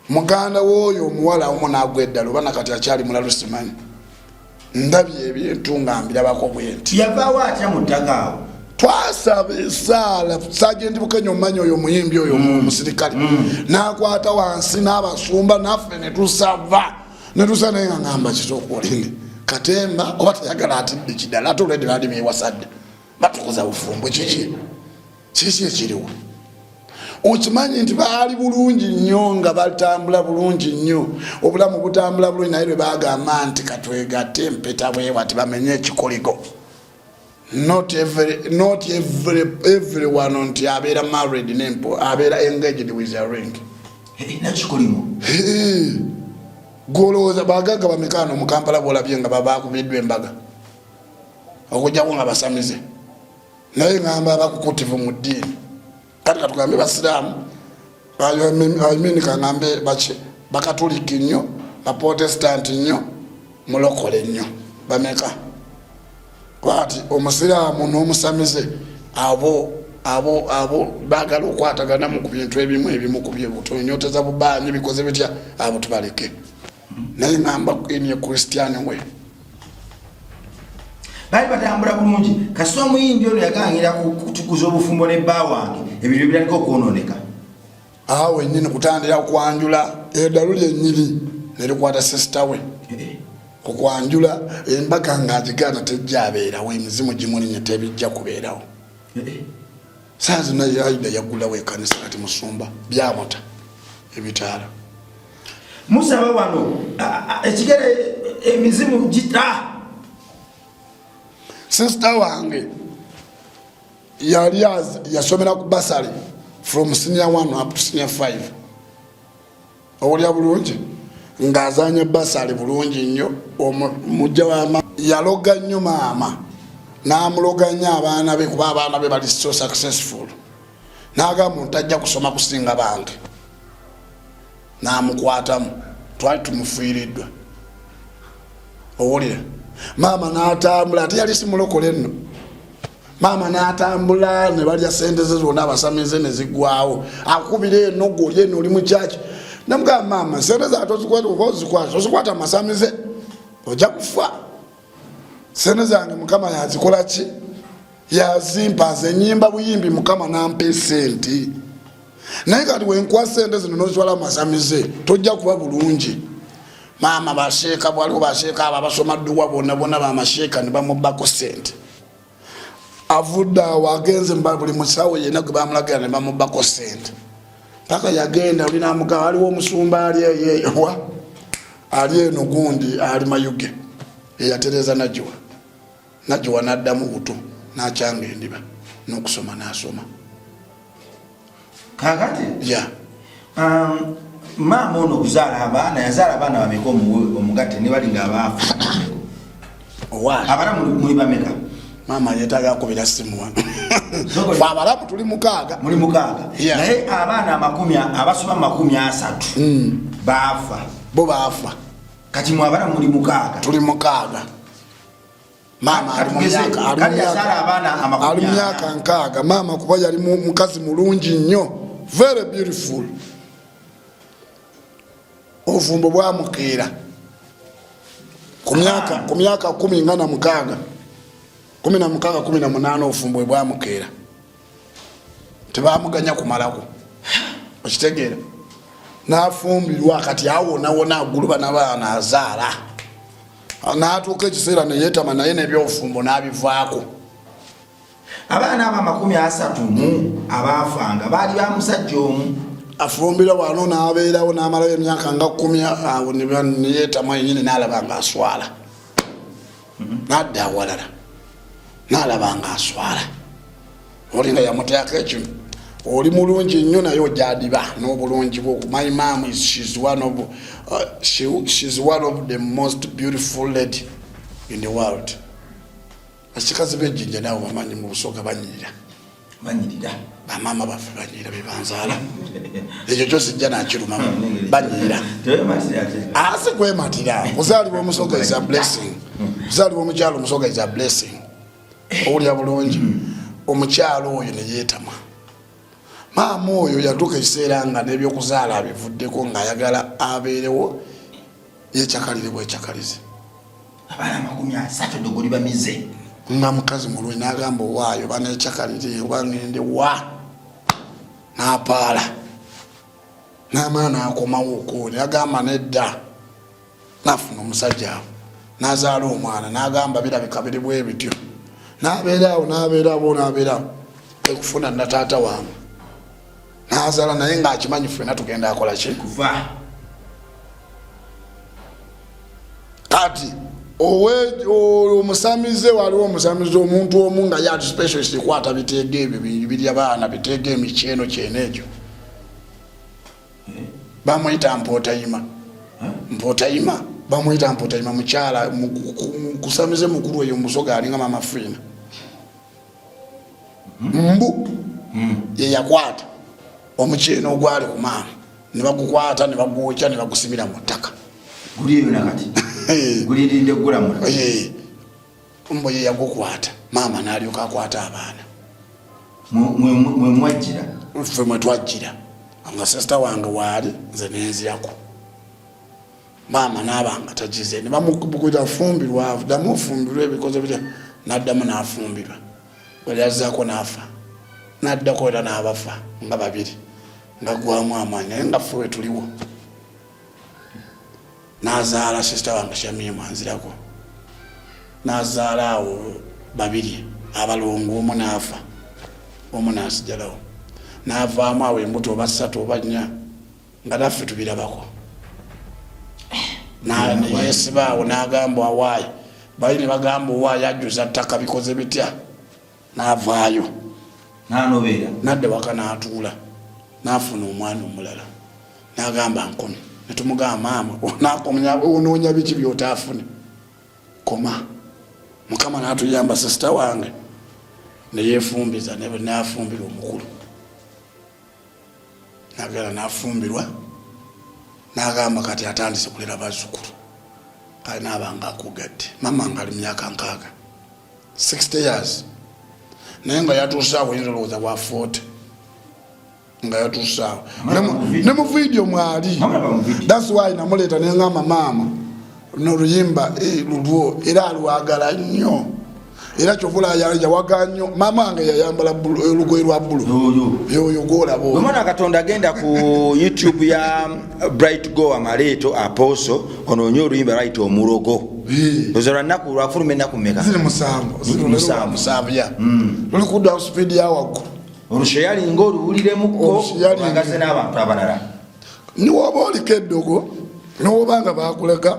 muganda w'oyo omuwala omu n'agwa eddala oba nakati akyali mulalu simanyi ndabye ebintu nga mbirabako bwenti
yavaawo atya mu ttaka awo
twasaba esaala Sajenti Bukenya omumanyi oyo omuyimbi oyo omusirikale n'akwata wansi n'abasumba naffe netusava naye nga ngamba kitookuolinde katemba oba tayagala atidde kidala ate olwedde baali beewasadde batukoza bufumbwe kiki ekiriwo okimanyi nti baali bulungi nnyo nga batambula bulungi nnyo obulamu butambula bulungi naye lwe bagamba nti katwegatte empeta bwewa tibamenye ekikoligo not everyone nti abeera married nempo abeera engaged with a ring
nakikolimu
golooza bagaga bamekano mu Kampala bolabye nga babakubiddwa embaga okujjako nga basamize naye ngamba abakukutivu mu ddiini kati katugambe basiraamu kangambe baki bakatuliki nnyo baprotestanti nnyo mulokole nnyo bameka kwati omusiraamu n'omusamize abo bagala okwataganamu ku bintu ebimu ku byebutonnyoteza bubanyi bikoze bitya abo tubaleke naye ngamba eni ekristiani we
bali batambula bulungi kasita omuyimbi ono yagangira kutukuza obufumbo n'ebba wange ebintu ebirandika okwononeka
awo ennyini kutandira okwanjula eddalu lyennyini nerikwata sisita we okwanjula embaga ng'agigaana tejja abeerawo emizimu gimulinye tebijja kubeerawo saa zino Aida yaggulawo ekkanisa kati musumba byamuta ebitaala
musaba wano ekigere emizimu gita
sisita wange yali yasomera ku basale from senior 1 up to senior 5 owulya bulungi ng'azanya basale bulungi nnyo omujja wama yaloga nnyo maama n'amuloganya abaana be kuba abaana be bali so successful n'agamba ntajja kusoma kusinga bange n'amukwatamu twali tumufiiriddwa owulira maama n'atambula ate yali simulokole nno maama n'atambula ne balya sente ze zonna abasamize ne ziggwawo akubira eno goli eno oli mu kyaki namugamba maama sente zaate ozikwata masamize ojja kufa sente zange mukama yazikola ki yazimpa nze nyimba buyimbi mukama nampa esente naye kati wenkuwa sente zino nozitwala masamize tojja kuba bulungi maama basheeka bwaliwo basheeka abo abasoma dduwa bonna bamasheeka ne bamubbako sente avudde awo agenze buli musawo yenna gwe bamulagira ne bamubbako sente paka yagenda oli namugamba waliwo omusumba ali eno gundi ali mayuge eyatereza nagiwa n'addamu buto n'akyanga endiba n'okusoma n'asoma
kakati maama ono okuzaala abaana yazaala abaana bameka omugatte ne bali ng'abaafu abala muli bameka
maama yetaaga akubira simu wano fe abalamu tuli mukaaga
naye abaana abasoma 30 baafa
bo baafa
kati mu abalamu muli mukaaga
tuli mukaaga maama ali mu myaka 6 maama kuba yali mukazi mulungi nnyo very beautiful obufumbo bwamukeera ku myaka 16 18 obufumbo bwamukeera tebamuganya kumalako okitegeera n'afumbirwa kati awonawona aguluba n'abaana azaala n'atuuka ekiseera neyeetama naye n'ebyobufumbo n'abivaako
abaana aba 30 abaafanga baali ba musajja omu
afumbira wano n'abeerawo n'amalayo emyaka nga 10 awo neyeetama yenyini n'alaba nga aswala n'adda awalala n'alaba nga aswala oli nga yamuteeka ekino oli mulungi nnyo naye ojadiba n'obulungi bwo. My mom she's one of the most beautiful lady in the world. Asikazi bejjinja nawe bamanyi mu busoga banyirira bamama baffe banyirira bebanzaala ekyo kyosijja nakiruma banyirira asi kwematira kuzaalibwa omusoga is a blessing kuzaalibwa omukyalo omusoga is a blessing owulya bulungi omukyalo oyo neyeetama maama oyo yatuuka ekiseera nga n'ebyokuzaala abivuddeko ng'ayagala abeerewo yekyakalire bwekyakalize
abaana 30 dogoli bamize
nga mukazi mulungi n'agamba owaayo baneekyakalire oba ngende wa n'apaala n'amaana akomawo okuuli agamba nedda nafuna omusajja awo n'azaala omwana n'agamba birabika biri bwe bityo n'abeerawo ekufuna na taata wange n'azaala naye ng'akimanyi ffenna tugenda akola ki
kuva
kati omusamize waliwo omusamize omuntu omu nga yali specialist kwata biteega ebyo birya baana biteega emikyeno kyenekyo bamuyita mpootayima Mpotayima bamuyita Mpotayima mukyala kusamize mukulu eyo musoga alinga mama Frina mbu ye yakwata omukyeno ogwali ku maama ne bagukwata ne bagwocha ne bagusibira mu ttaka
guli nakati gulirinde gulamu
mbo ye yagukwata maama n'alyoka akwata abaana
mwe mwajjira
ffe mwe twajjira nga sister wange waali nze nenzirako maama n'abanga tagize ne bamukubukuta fumbirwa ddamu ofumbirwa ebikoze bitya n'addamu n'afumbirwa bwe yazzaako n'afa n'addako era n'abafa nga babiri nga gwamu amaanyi naye nga ffe we tuliwo n'azaala sister wange Shamimu anzirako n'azaala awo babiri abalongo omu n'afa omu n'asigalawo n'avaamu awo embuto oba 3 oba 4 nga naffe tubirabako neyesibaawo n'agamba awaayi bali ne bagamba owaayi ajjuza ttaka bikoze bitya n'avaayo
n'anobeera
nadde waka n'atuula n'afuna omwana omulala n'agamba nkomi ne tumugamba maama onoonya biki byotaafune koma Mukama n'atuyamba sister wange ne yeefumbiza n'afumbira omukulu n'agala n'afumbirwa n'agamba kati atandise kulera bazzukulu kale n'abanga akugadde mama nga ali myaka 60 years naye nga yatuusaawo yinza olowooza bwa 40 nga yatuusaawo ne mu video mwali that's why namuleeta neŋŋamba maama n'oluyimba lulwo era alwagala nnyo era kyovula yawaga nnyo maama wange yayambala olugoye lwa bbulu yoyo gwolaba
omwana Katonda agenda ku YouTube ya Bright Go Amaleeto Apostle onoonye oluyimba lwayita Omulogo loza lwa nnaku lwafuluma ennaku mmeka
ziri musanvu ya luli kudda speed ya waggulu
olushe yalinga oluwuliremukko wagaze n'abantu abalala
niwoba oliko eddogo niwobanga bakuleka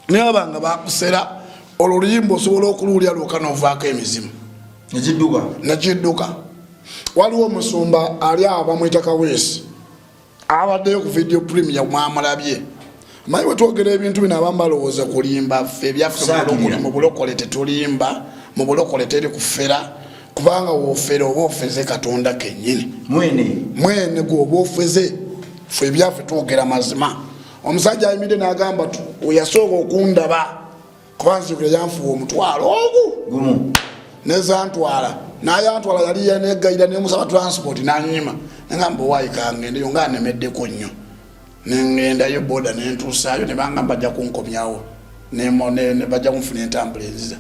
niwobanga bakusera olwo oluyimba osobola okuluwulya lwoka novaako emizimu nekidduka waliwo omusumba ali awo bamwita Kaweesi abaddeyo ku video premier mwamulabye mayi wetwogera ebintu bino abamu balowooza kulimba ffe ebyaffe mu bulokole tetulimba mu bulokole teri kufera kubanga woofera oba ofeze Katonda kennyini mwene gwoba ofeze ffe ebyaffe twogera mazima omusajja ayimidde n'agamba yasooka okundaba kubanzikira yanfuwa omutwalo ogu nezantwala nayantwala yali yanegayira nemusaba transport nanyima nengamba owayika ngendeyo nga nemeddeko nnyo nengendayo boda nentuusaayo nebanga bajja kunkomyawo bajja kunfuna entambula enziza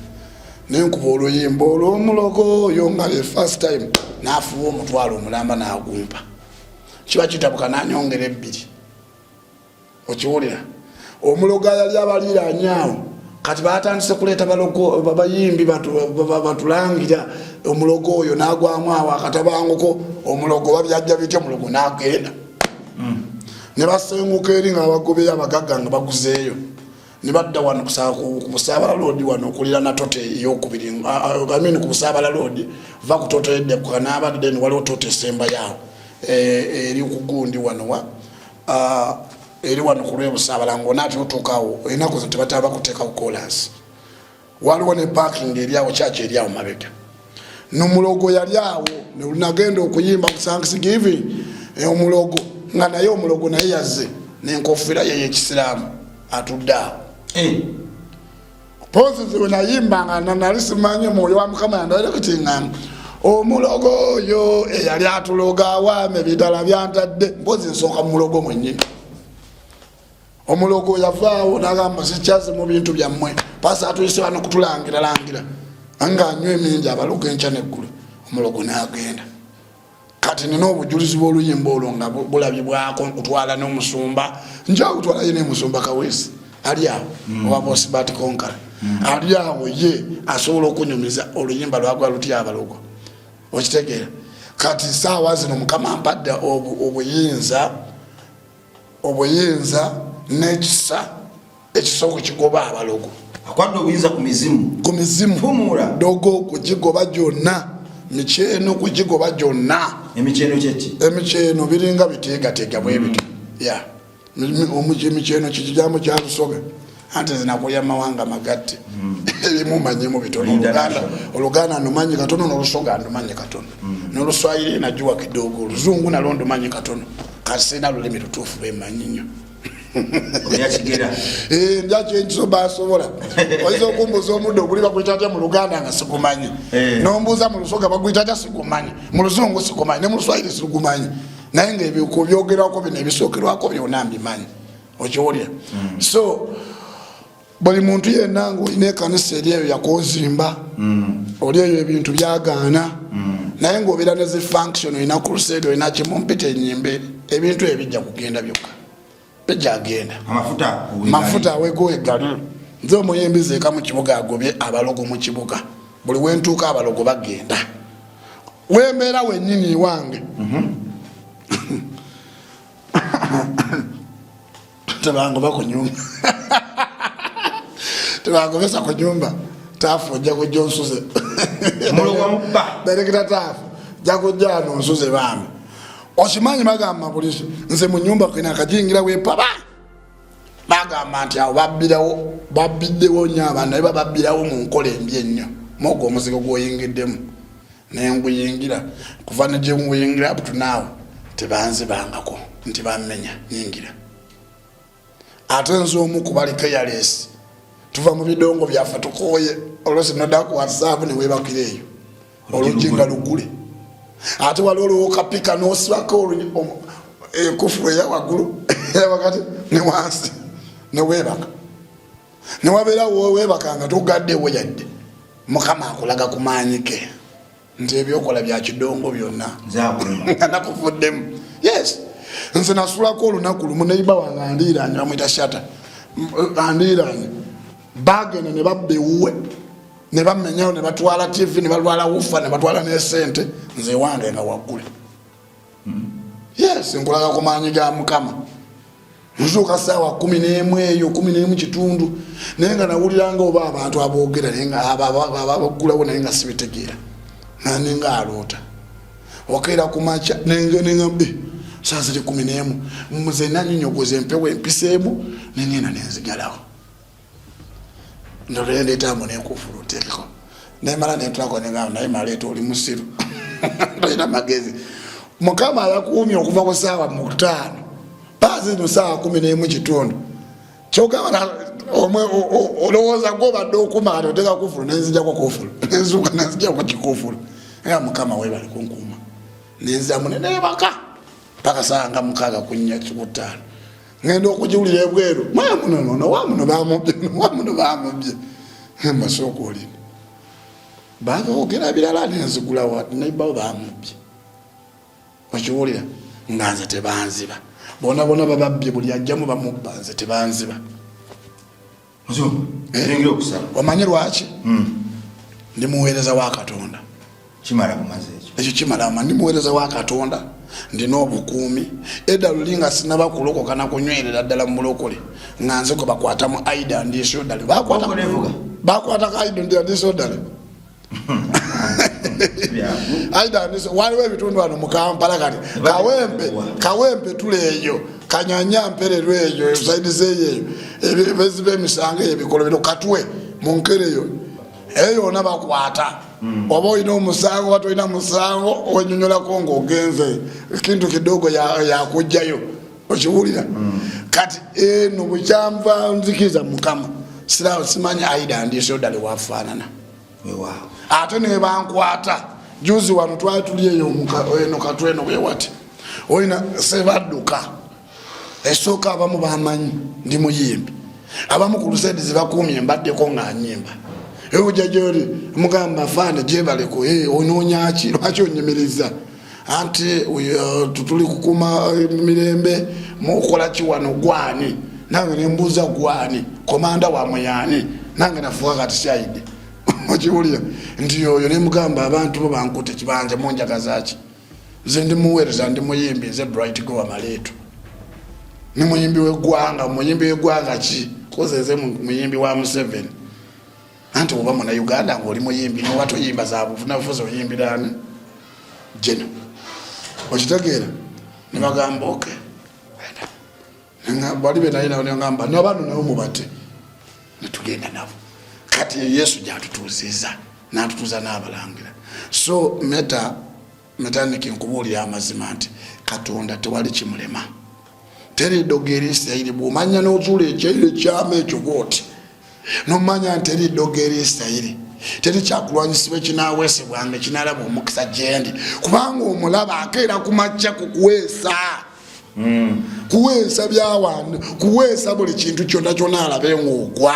nenkuba oluyimba olw'omulogo oyo nga the first time nafuwa omutwalo omulamba nagumpa kiba kitabuka nanyongera 2 okiwulira omulogo yali abaliranyaawo kati batandise kuleeta bayimbi batulangira omulogo oyo nagwamu awo akatabanguko omulogo babyajja bitya omulogo nagenda ne basenguka eri nga abagobeyo abagagga nga baguzeeyo ne badda wano ku Busaabala Road wano okulira natote eyokubiri ku Busaabala Road va ku toto edde ku Kanaabadde ne waliwo toto esemba yaawo eri ku gundi wano eri wano ku Busaabala ng'onaati otuukawo ennaku zo tebataba kuteeka ku kolansi waliwo ne parking eri awo kyaki eri awo mabega n'omulogo yali awo nagenda okuyimba ku Thanksgiving omulogo nga naye omulogo naye yazze n'enkofiira ye y'ekisiraamu atudde awo pozi ziwe nayimba nga nali simanyi omwoyo wa Mukama yandaire kutingamba omulogo oyo eyali atuloga awaame ebitala byantadde mpozi nsooka mu mulogo mwennyini omulogo yavaawo n'agamba sikyaze mu bintu byammwe pasa atuyise wano kutulangira anga anywa emingi abalogo enkya neggulu omulogo n'agenda kati nina obujulizi bw'oluyimba olwo nga bulabibwako nkutwala n'omusumba nja kutwala ye n'omusumba Kaweesi ali awo oba bosi batikonkala ali awo ye asobola okunyumiza oluyimba lwagwa lutya abalogo okitegeera kati saawa zino Mukama ampadde obuyinza n'ekisa ekisoko kigoba abalogo
akwadde obuyinza ku mizimu
fumula dogo kugigoba gyonna mikyeno kugigoba gyonna
emikyeno kyeki
emikyeno biringa biteegateega bwe bityo Omucheno kijambo kya Lusoga ante zinakulya mawanga magatte ebimu manyemu bitono Oluganda ndomanyi katono n'Olusoga ndomanyi katono n'Oluswahili najua kidogo Oluzungu nalo ndomanyi katono kasina lulimi lutuufu bemanyi nnyo Njacho enkiso basobola oyinza okumbuuza omuddo oguli baguyita atya mu Luganda nga sigumanyi n'ombuuza mu Lusoga baguyita atya sigumanyi mu Luzungu sigumanyi ne mu Luswahili sigumanyi naye ng'ebyogerwako bino ebisookerwako byonna mbimanyi okiwulira so buli muntu yenna ng'olina ekkanisa eri eyo yakozimba oli eyo ebintu byagaana naye ng'obeera ne zi function olina crusade olina kimumpita ennyimbe ebintu ebijja kugenda byokka bijja agenda amafuta awegowegali nze omuyimbi zeeka mu kibuga agobye abalogo mu kibuga buli wentuuka abalogo bagenda wembeera wennyini wange tebangoba ku nyumba tebangobesa ku nyumba taafu ojja kujja onsuze berekera taafu jja kujja ano onsuze bambi okimanyi bagamba polisi nze mu nyumba kwina akajingira wepaba bagamba nti awo babbiddewo nnyo abantu naye bababbirawo mu nkola embi ennyo mwogo omuzigo gwoyingiddemu naye nguyingira kuva ne gye nguyingira abutunaawo tebanzibangako nti bammenya nyingira ate nze omu kubaliko yalesi tuva mu bidongo byaffe tukooye olwosi nodda ku WhatsApp ne weebakira eyo olujinga lugule ate wali oliwo kapika n'osibako ekufulu eya waggulu era wakati ne wansi ne weebaka ne wabeera weebaka nga togaddewo yadde Mukama akulaga ku maanyi ge nti ebyokola bya kidongo byonna nga nakuvuddemu yes nze nasulako olunaku lumu neiba wange andiiranye bamwita Shata andiiranye bagenda ne babba ewuwe ne bamenyawo ne batwala TV ne balwala wufa ne batwala n'esente nze wange nga waggule yes nkulaga ku maanyi ga Mukama nzuuka saawa 11 eyo 11 kitundu naye nga nawuliranga oba abantu aboogera naye nga abaggulawo naye nga sibitegeera naninga aloota wakeera ku makya nenga saa ziri 11 muze nanyinyogoza empewo empiseemu nengenda nenzigalawo ndolendeetamu nenkufulu nteekeko nemala nentulako nengamba naye maleeta oli musiru tolina magezi Mukama yakuumya okuva ku saawa 5 paazi no saawa 11 kitundu kyogamba olowooza gobadde okumaata oteka kufulu nenzijako kufulu nenzuuka nenzijako kikufulu era Mukama webale kunkuuma nenzamu nenebaka paka saa nga 6 kunya kikutaano ngenda okujiwulira ebweru mwamunono wamuno bamubye mbasooka olina baboogera birala nenzigula wati naibawo bamubye okiwulira nga nze tebanziba bona bababbye buli ajjamu bamubba nze tebanziba omanyi lwaki ndi muweereza wa Katonda ekyo kimala ndi muweereza wa Katonda ndina obukuumi edda lulinga sinaba kulokoka na kunywerera ddala mu bulokole nga nze ko bakwatamu aida ndiisodale bakwata aida ndiisodale aida ndiso waliwo ebitundu wano mu Kampala kati kawempe tuleeyo kanyanya mpererwe eyo esaidizeeyo ebizibe emisango ebikolobero katwe mu nkereyo eyo nabakwata oba olina omusango watolina musango wenyonyolako ng'ogenze kintu kidogo yakujjayo okiwulira kati eno bukyanva nzikiriza Mukama sirawo simanyi aida ndiiso ddala wafaanana ate ne bankwata juzi wano twali tuli eyo eno katweno wewati olina sebadduka esooka abamu bamanyi ndi muyimbi abamu ku lusedi zibakuumye mbaddeko nga nyimba ojja gyoli mugamba fande gyebaleko onoonyaki lwaki onyemeriza anti tuli kukuma mirembe mukola kiwano gwani nange nembuuza gwani komanda wamwe yani nange nafuuka kati Saidi okiwulira nti oyo nemugamba abantu bo bankute kibanja munjagazaki nze ndi muweereza ndi muyimbi nze Bright Gowa Maleeto ni muyimbi w'eggwanga ki kozeze muyimbi wa Museveni anti oba muna Uganda ng'oli muyimbi nowatoyimba zabufunafuza oyimbirani jeno okitegeera nebagamba oke bali benaye nawe ngamba n'abantu nabo mubate netugenda nabo kati Yesu gyatutuuziza n'atutuuza n'abalangira. So metaniki nkubuulira amazima nti Katonda tewali kimulema. Teri dogera Isirayiri bw'omanya n'ozuula ekyeyo ekyama ekyo bw'oti n'omanya nti teri dogera Isirayiri teri kyakulwanyisibwa kinaaweesebwanga kinaalaba omukisa gyendi kubanga omulaba akeera ku makya kukuweesa kuweesa byawanda kuweesa buli kintu kyonna kyonna alabe ng'ogwa.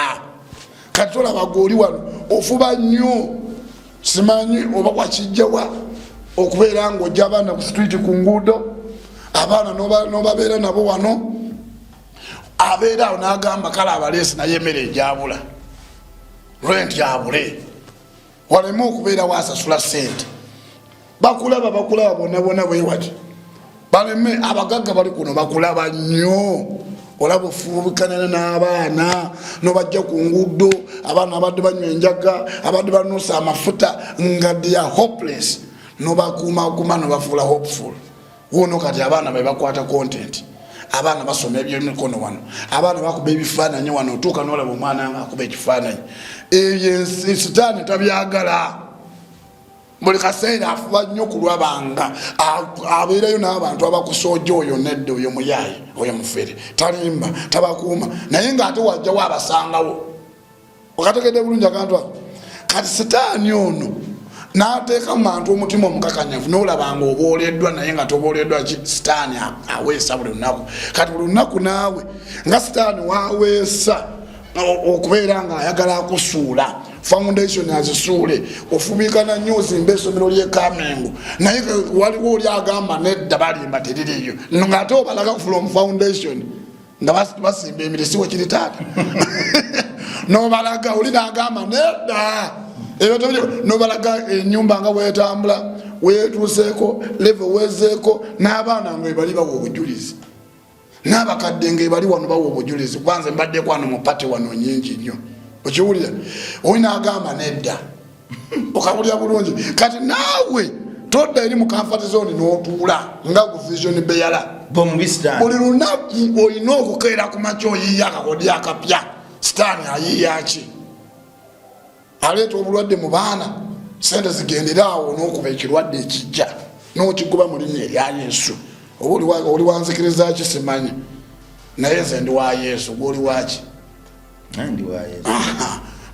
Kati tolaba g'oli wano ofuba nnyo simanyi oba wakijjawa okubeera ng'ojja abaana ku streeti ku nguudo abaana n'obabeera nabo wano abeera awo n'agamba kale abaleesi naye emmere ejabula rent yabule waleme okubeera wasasula sente bakulaba bonna bwewati baleme abagagga bali kuno bakulaba nnyo olaba ofuubikanana n'abaana n'obajja ku nguudo abaana abadde banywa enjaga abadde banuusa amafuta nga they are hopeless n'obakuumakuuma n'obafuula hopeful. Wono kati abaana be bakwata content abaana basoma ebyemikono wano abaana bakuba ebifaananyi wano otuuka n'olaba omwana nga akuba ekifaananyi ebyo sitaani tabyagala. Buli kaseera afuba nnyo kulwabanga abeerayo n'abantu abakusooja oyo nedda oyo muyaayi oyo mufere talimba tabakuuma naye ng'ate wajjawo abasangawo okategedde bulungi akantu ako. Kati sitaani ono n'ateeka mu bantu omutima omukakanyavu n'olabanga obooleddwa naye nga tobooleddwa ki sitaani aweesa buli lunaku. Kati buli lunaku naawe nga sitaani waweesa okubeera nga ayagala akusuula foundation azisuule ofubikana nnyo ozimba essomero ly'ekamengo naye waliwo oli agamba nedda balimba teririyo ng'ate obalaga from foundation nga basimba emirisi we kiri taata n'obalaga oli n'agamba nedda n'obalaga ennyumba nga weetambula weetuuseeko level weezeeko n'abaana nga ebali bawa obujulizi n'abakadde nga ebali wano bawa obujulizi kwanza mbaddeko wano mu pati wano nyingi nnyo okiwulira oli n'agamba nedda okawulira bulungi. Kati naawe todda eri mu comfort zone n'otuula nga ku vision beyala buli lunaku olina okukeera ku makya oyiiya akakodi akapya sitaani ayiiya ki aleeta obulwadde mu baana sente zigendera awo n'okuba ekirwadde ekijja n'okiguba mu linnya erya Yesu. Oba oli wanzikiriza ki simanyi naye nze ndi wa Yesu gwoli waki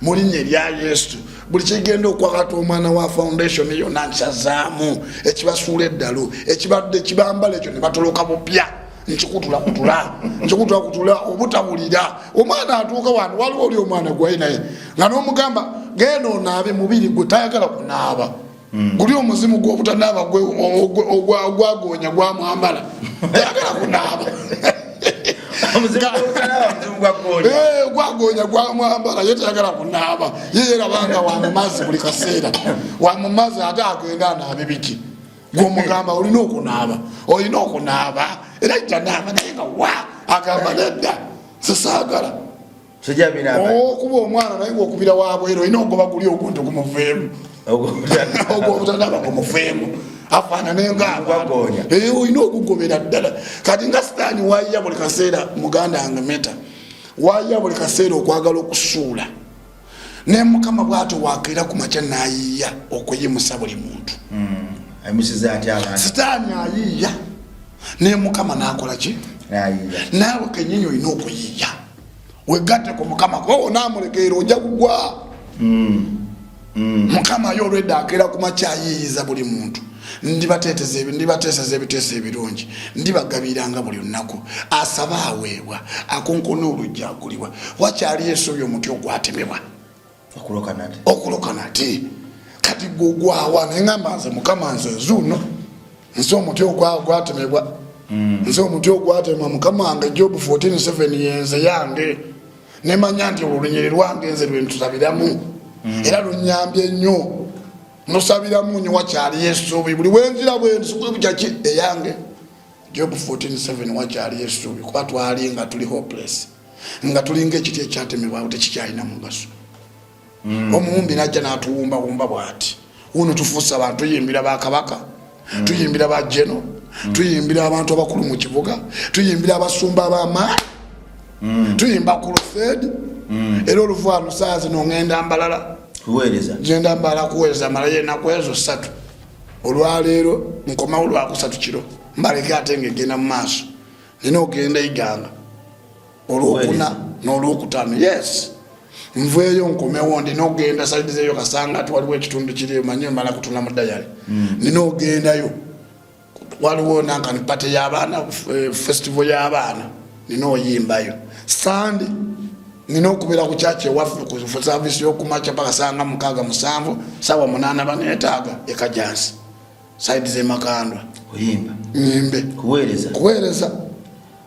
mu linnya erya Yesu. Buli kigenda okwakata omwana wa foundation yonna nkyazaamu ekibasuula eddalo ekibadde kibambala ekyo ne batoloka bupya nkikutula obutabulira omwana atuuka wano waliwo oli omwana gwayi naye nga n'omugamba genda onaabe mubiri gwe tayagala kunaaba guli omuzimu gw'obutanaaba ogwagonya gwamwambala tayagala kunaaba gwagonya gwamwambala ye tayagala kunaaba yeyerabanga wamumazi buli kaseera wamumazi ate agenda anaabe biki gw'omugamba olina okunaaba era itanaaba naye nga wa agamba nedda sisaagala okuba omwana naye ngaokubira wabwera olina ogoba guli ogunti gumuveemu ogwobutanaaba gumuveemu afaanane ngaabantu olina okugobera ddala. Kati nga sitaani wayiya buli kaseera muganda wange meta wayiya buli kaseera okwagala okusuula ne Mukama bw'atyo wakeera ku makya n'ayiiya okuyimusa buli muntu sitaani ayiiya ne Mukama n'akola ki naawe kenyini olina okuyiiya wegatte ku Mukama kuba onaamulekeera ojja kugwa. Mukama yo olwedde akeera ku makya ayiiyiza buli muntu ndibateeseza ebiteeso ebirungi ndibagabiranga buli lunaku asaba aweebwa akonkona olujja agulibwa wakyali Yesu oyo omuti ogwatemebwa okuloka nate kati gwogwawa naye ngamba nze Mukama nze zuuno nze omuti ogwatemebwa nze omuti ogwatemebwa Mukama wange Job 14:7 yenze yange nemanya nti olunyiri lwange nze lwe ntusabiramu era lunyambye nnyo nosabiramu nnyo wakyali Yesuubi buli wenzira bwensikubujaki eyange Job 14:7 wakyali Yesuubi kuba twali nga tuli hopeless nga tulinga ekiti ekyatemebwawo tekikyalina mugaso. Omuwumbi najja n'atuwumbawumba bw'ati uno tufuusa abantu tuyimbira bakabaka tuyimbira bajeno tuyimbira abantu abakulu mu kibuga tuyimbira abasumba abamaanyi tuyimba ku lufeedi era oluvaano saa zino ngenda mbalala genda mbala kuweereza malayo ennaku ezo 3 olwaleero nkomawo lwakusatu kiro mbaleke ate ngegenda mu maaso nina ogenda iganga olwokuna n'olwokutaano yes nveeyo nkomewo ndina ogenda saidizeeyo kasanga ati waliwo ekitundu kiri manye mala kutuna mu dayali nina ogendayo waliwo nankani pate y'abaana festival y'abaana nina oyimbayo sande nina okubeera ku kyaki ewaffe ku service y'okumakya paka sanga 6-7 sawa 8 baneetaaga ekajansi saidi z'emakandwa
oyimba
nyimbe kuweereza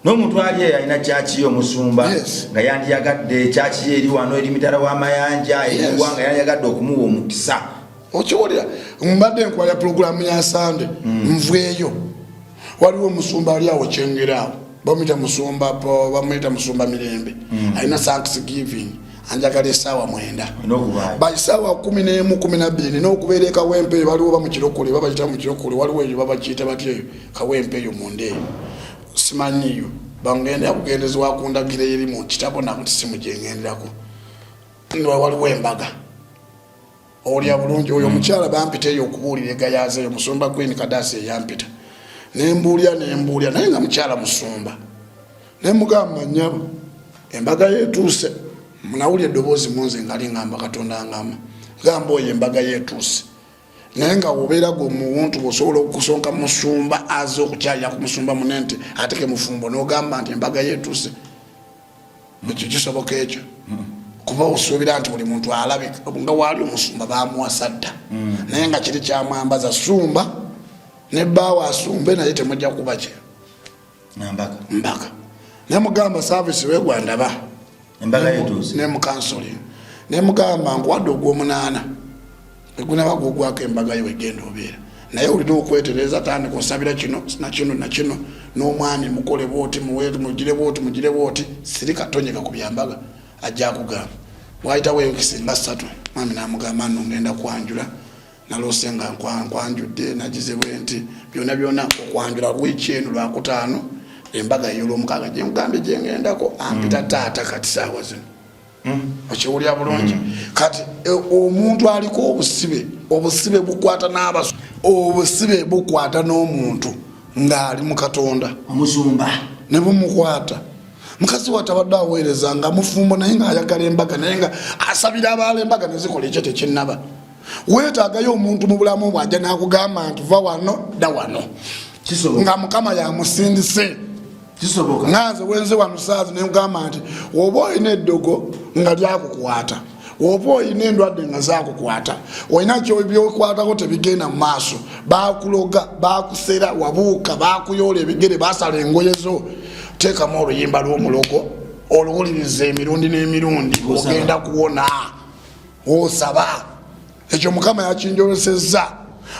n'omuntu ali eyo alina kyaki omusumba nga yandiyagadde kyaki eri wano eri mitala w'amayanja eriwanga yandiyagadde okumuwa omukisa
okiwulira mbadde nkwala pulogulaamu ya sande nveeyo waliwo omusumba ali awo kyengeraawo bamuyita musumba po bamuyita musumba mirembe alina thanksgiving anjagala essaawa 9 baisaawa 11-12 n'okubeera ekawempe baliwo bamukirokole babayita mukirokole waliwo eyo babakiyita batya eyo kawempe eyo mundeeyo simanyiyo bangenda kugendezebwa kundagira eri mu kitabo nakuti simu gyengenderako waliwo embaga olya bulungi oyo omukyala bampita eyo okubuulira egayaza eyo musumba Queen Kadasi eyampita nembuulya naye nga mukyala musumba nemugamba nnyabo embaga yeetuuse munawulya eddoboozi munze nga lingamba Katonda ngamba gamba oyo embaga yeetuuse naye nga wobeera gwe omuntu bw'osobola okusonka musumba aze okukyalira ku musumba munente ateke mufumbo n'ogamba nti embaga yeetuuse ekyo kisoboka ekyo kuba osuubira nti buli muntu alabika nga waali omusumba bamuwasa dda naye nga kiri kyamwambaza sumba ne bbaawo asumbe naye temujja kuba kye mbaka nemugamba service wegwandaba nemukansoli nemugamba nkuwadde ogw'omunaana egunaba gwogwako embaga yo egenda obeera naye olina okwetereza tandika osabira kino nakino n'omwami mukole bwoti mugire bwoti sirika tonyeka ku byambaga ajja kugamba wayitawo ekisinga 3 mwami namugamba nno ngenda kwanjula nalose nga nkwanjudde nagize bwenti byonna okwanjula lwiki eno lwakutaano embaga ey'olwomukaaga gyemugambye gyengendako ampita taata kati saawa zino okiwulya bulungi kati omuntu aliko obusibe bukwata n'abasu obusibe bukwata n'omuntu ng'ali mu Katonda
omusumba
ne bumukwata mukazi watabadde aweereza nga mufumbo naye ng'ayagala embaga naye nga asabira abaala embaga nezikola ekyo tekinnaba weetaagayo omuntu mu bulamu bwajja n'akugamba nti va wano dda wano nga Mukama yamusindise
kisoboka
nanze wenze wano saazi nemugamba nti oba olina eddogo nga lyakukwata oba olina endwadde nga zakukwata olina byokwatako tebigenda mu maaso bakuloga bakusera wabuuka bakuyoola ebigere basala engoye zo teekamu oluyimba lw'omulogo oluwuliriza emirundi n'emirundi ogenda kuwona osaba ekyo Mukama yakinjolesezza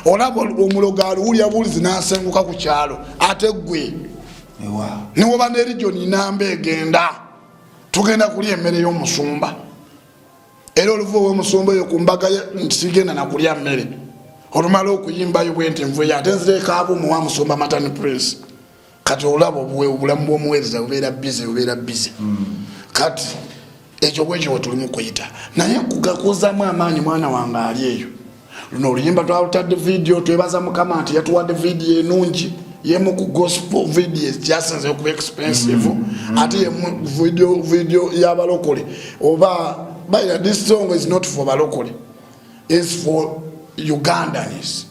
olaba omulogo aluwulya bulizi n'asenguka ku kyalo ate gwe niwoba nerijoni namba egenda tugenda kulya emmere y'omusumba era oluva ow'omusumba eyo ku mbaga ntigenda nakulya mmere olumala okuyimbayo bwenti nvuye ate nzireekaabo omuwa musumba Matani Prince kati olaba obulamu bw'omuweereza bubeera bize kati ekyo bwekyo we tulimu kuyita naye kugakuzamu amaanyi mwana wange ali eyo luno oluyimba twalutadde vidiyo twebaza Mukama nti yatuwadde vidiyo enungi yemu ku gospel videos kyasinze okuba expensive ate yemu video y'abalokole oba by this song is not for balokole, it's for Ugandans.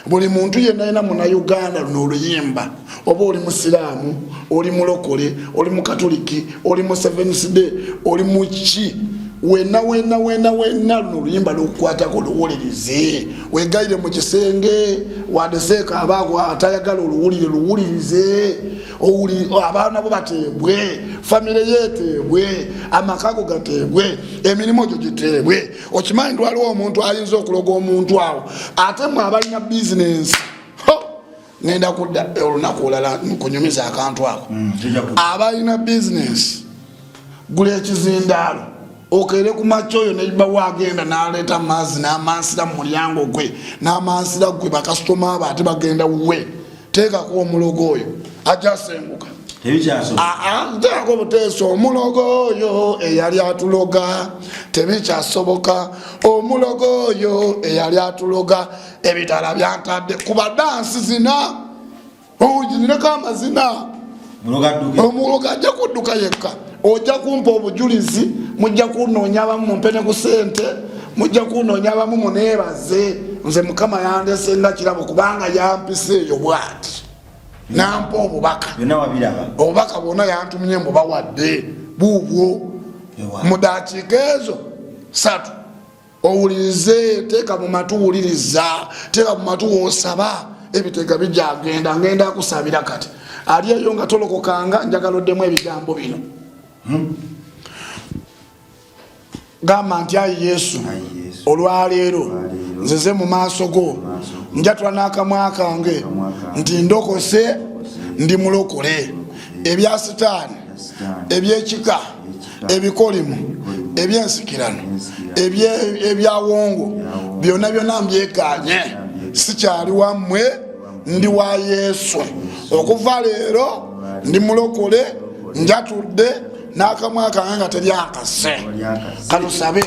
Buli muntu yenna muna Uganda n'oluyimba oba oli musiraamu oli mulokole oli mukatoliki oli mu Seventh Day oli muki wena n'oluyimba lukwatako luwulirize wegaire mu kisenge wadeseeka abago atayagala oluwulirize abaana bo bateebwe famire yeteebwe amakago gateebwe emirimu gyo giteebwe okimanyi waliwo omuntu ayinza okuloga omuntu awo ate mwe abalina business nenda kudda olunaku olala nkunyumiza akantu ako abalina business gula ekizindaalo okere ku machoyo neiba wagenda naleta mazi n'amansira mu mulyango gwe n'amansira gwe bakasitoma abo ate bagenda we teekako omulogo oyo ajasenguka nteekako obuteeso omulogo oyo eyali atuloga tebikyasoboka omulogo oyo eyali atuloga ebitala byantadde kuba dansi zina ojinireko amazina omulogo ajja kudduka yekka ojja kumpa obujulizi mujja kunoonya abamu mumpene ku sente mujja kunoonya abamu muneebaze nze mukama yandese nga kirabo kubanga yampise eyo bwati nampa obubaka obubaka bwonna yantumye mbubawadde buubwo mu dakiika ezo 3 owulirize teeka mu matu wuliriza teeka mu matu wosaba ebiteeka bijagenda ngenda kusabira kati ali eyo nga tolokokanga njagala oddemu ebigambo bino gamba nti ayi Yesu olwaleero nzeze mu maaso go njatula n'akamwa kange nti ndokose ndi mulokole ebya sitaani ebyekika ebikolimu ebyensikirano ebyawongo byonna byonna mbyekanye sikyali wammwe ndi wa Yesu okuva leero ndi mulokole njatudde n'akamwa kange nga teryankase katusabe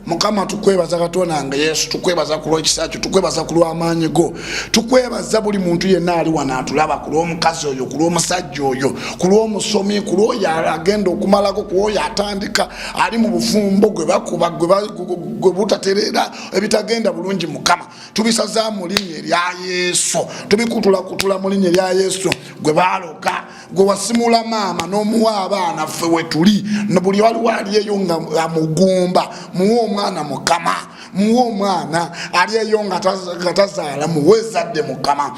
mukama tukwebaza Katonda nga Yesu tukwebaza ku lw'ekisa kyo tukwebaza ku lw'amaanyi go tukwebaza buli muntu yenna ali wano atulaba ku lw'omukazi oyo ku lw'omusajja oyo ku lw'omusomi ku lw'oyo agenda okumalako ku lw'oyo atandika ali mu bufumbo gwe bakuba gwe butaterera ebitagenda bulungi mukama tubisaza mu linnya erya Yesu tubikutula mu linnya erya Yesu gwe baloka gwe wasimula maama n'omuwa abaana ffe we tuli buli waliwo ali eyo nga amugumba muwe omwana mukama muwe omwana ali eyo nga tazaala muwe zadde mukama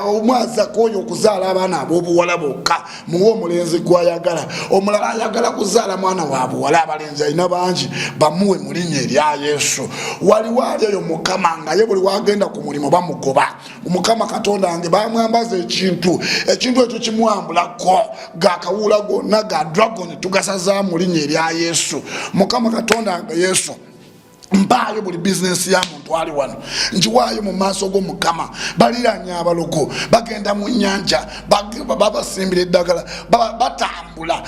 omwaza koyo okuzaala abaana ab'obuwala bokka muwe omulenzi gwayagala omulala ayagala kuzaala mwana wa buwala abalenzi alina bangi bamuwe mu linnya erya Yesu waliwo ali eyo mukama nga ye buli wagenda ku mulimu bamugoba mukama Katonda wange bamwambaza ekintu ekyo kimwambulako gakawula gonna ga dragon tugasaza mu linnya erya Yesu mukama Katonda wange Yesu mpayo buli business ya muntu ali wano njiwayo mu maaso go mukama baliranya abalogo bagenda mu nyanja babasimbira eddagala batambula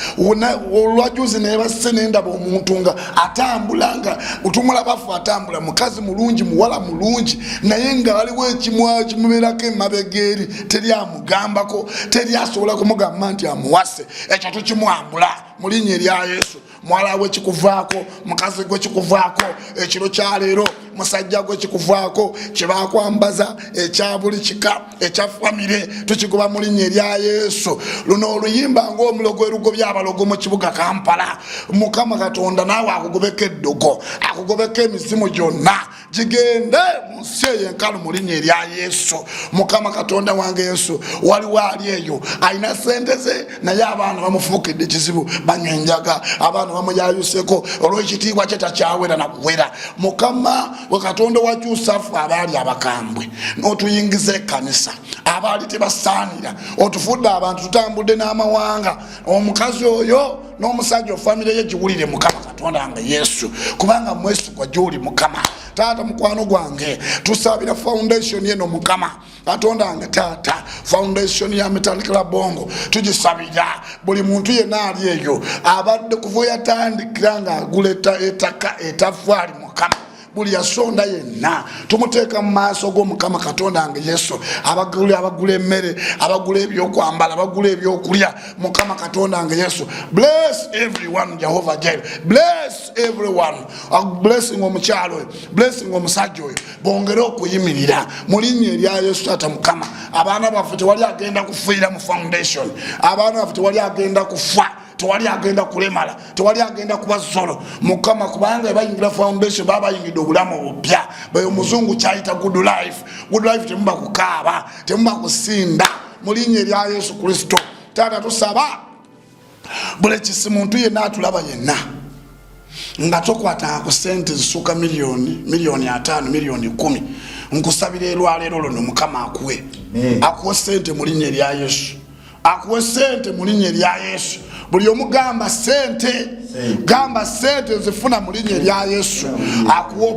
olwajuzi naye basenenda bomuntu nga atambulanga utumula bafu atambula mukazi mulungi muwala mulungi naye nga waliwo ekimwa kimuberako emabegeri teri amugambako teri asobola kumugamba nti amuwase ekyo tukimwambula mu linnya erya Yesu mwala we kikuvaako mukazi gwe kikuvaako ekiro kya leero musajja gwe kikuvaako kyebakwambaza ekya buli kika ekya famire tukigoba mu linnya erya Yesu luno oluyimba ng'omulogo erugobya abalogo mu kibuga Kampala mukama Katonda naawe akugobeko eddogo akugobeko emizimu gyonna gigende mu nsi eyenkalu mu linnya erya Yesu mukama Katonda wange Yesu waliwo ali eyo alina sente ze naye abaana bamufuukidde kizibu banywa enjaga abaana bamuyayuseko olw'ekitiibwa kye takyawera nakuwera mukama we Katonda wakyusafu abaali abakambwe n'otuyingiza ekkanisa abaali tebasaanira otufudde abantu tutambudde n'amawanga omukazi oyo n'omusajja famire ye giwulire mukama Katonda wange Yesu kubanga mwesigwa gy'oli mukama taata mukwano gwange tusabira foundation yeno mukama Katonda wange taata foundation ya Metallica Bongo tugisabira buli muntu yenna ali eyo abadde kuva yatandikira nga agula ettaka etafali mukama buli yasonda yenna tumuteeka mu maaso g'omukama Katonda wange Yesu abagula emmere abagula ebyokwambala abagula ebyokulya mukama Katonda wange Yesu bless everyone Jehovah Jireh bless everyone blessing omukyalo blessing omusajja oyo bongere okuyimirira mu linnya erya Yesu taata mukama abaana baffe tewali agenda kufiira mu foundation abaana baffe tewali agenda kufa tewali agenda kulemala tewali agenda kuba zolo mukama kubanga bayingira foundation baba bayingidde obulamu obupya bayo muzungu kyayita good life temumba kukaaba temumba kusinda mu linnya erya Yesu Kristo taata tusaba buli kisimuntu yenna atulaba yenna nga tokwata ku sente zisuka milioni 5 milioni 10 nkusabira elwaleero luno mukama akuwe sente mu linnya erya Yesu akuwe sente mu linnya erya Yesu buli omugamba sente gamba sente zifuna mu linnya erya Yesu. Akuwa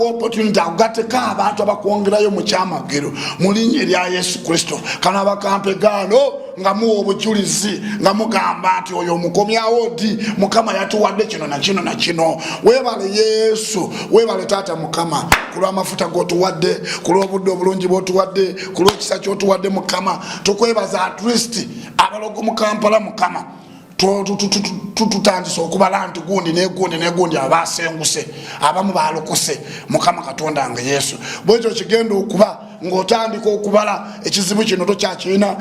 opportunity akugatteko abantu abakwongerayo mu kyamagero mu linnya erya Yesu Kristo. Kano abakampegano nga muwa obujulizi nga mugamba nti oyo omukomyawo ddi Mukama yatuwadde kino na kino na kino. Weebale Yesu, weebale Taata Mukama ku lw'amafuta g'otuwadde, ku lw'obudde obulungi bw'otuwadde, ku lw'ekisa ky'otuwadde Mukama. Tukwebaza at least abalogo mu Kampala Mukama tutandise okubala nti gundi negundi abasenguse abamu balokose Mukama Katonda nga Yesu. Bwekyo kigenda okuba ng'otandika okubala ekizibu kino tokyakirina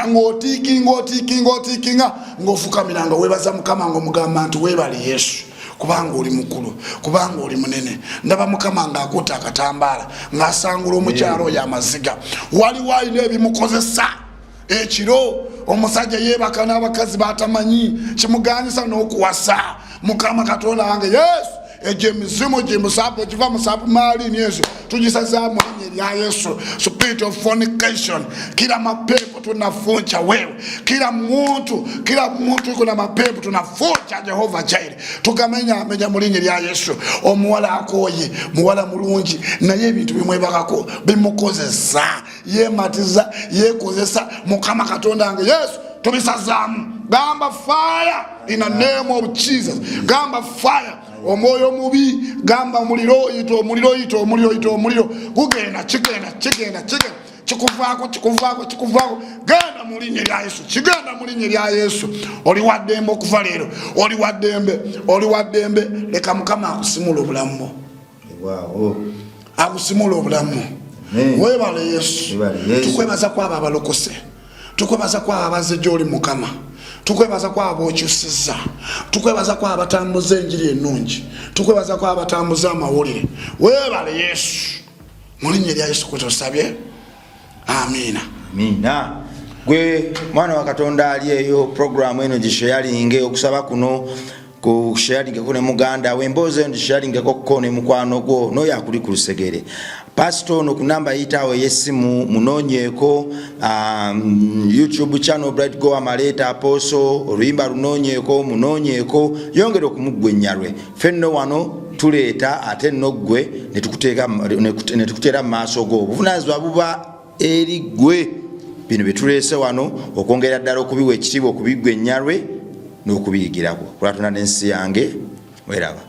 ng'otiikinga ng'ofukamira nga weebaza Mukama ng'omugamba nti weebale Yesu kubanga oli mukulu, kubanga oli munene. Ndaba Mukama ng'akutte akatambaala ng'asangula omukyalo oyo amaziga. Waliwo alina ebimukozesa ekiro omusajja yeebaka n'abakazi batamanyi kimuganyisa n'okuwasa. Mukama Katonda wange Yesu ejo emizimu gimusapu ekiva musapu maalini Yesu tugisazaamu linnya erya Yesu. Spirit of fornication, kila mapepo tunafuncha wewe, kila muntu kuna mapepo tunafuncha Jehova Jaire tukamenya mu linnya erya Yesu. Omuwala akoye muwala mulungi naye ebintu bimwebakako bimukozesa yematiza yekozesa. Mukama Katonda wange Yesu tubisazaamu. Gamba fire in the name of Jesus. Gamba fire. Omwoyo mubi gamba omuliro gugenda kigenda kikuvaako genda mu linnya erya Yesu, kigenda mu linnya erya Yesu. Oli waddembe okuva leero, oli waddembe. Leka Mukama akusimula obulamu akusimula obulamu. Weebale Yesu. Tukwebaza kwabo abalokose, tukwebaza kwabo abaze gy'oli Mukama, tukwebaza kwabo okyusiza, tukwebaza kwabo abatambuza enjiri ennungi, tukwebaza kwabo abatambuza amawulire. Weebale Yesu mu linnya erya Yesu kutusabye. Amina.
Gwe mwana wa Katonda ali eyo programu eno gisharinge okusaba kuno ku sharinge kune muganda wemboze ndi sharinge kokone mukwano gwo no yakuli ku Lusegere. Pastor no kunamba yitawe yesimu munonyeko YouTube channel Bright Go Amaleta Apostle Ruimba runonyeko munonyeko yongere okumugwenyarwe fenno wano tuleeta ate nogwe netukutera maaso go buvunaanizibwa buba eri gwe. Bino bitulese wano okwongera ddala okubiwa ekitiibwa okubigwenyarwe n'okubiyigirako. Kulatuna n'ensi yange weraba.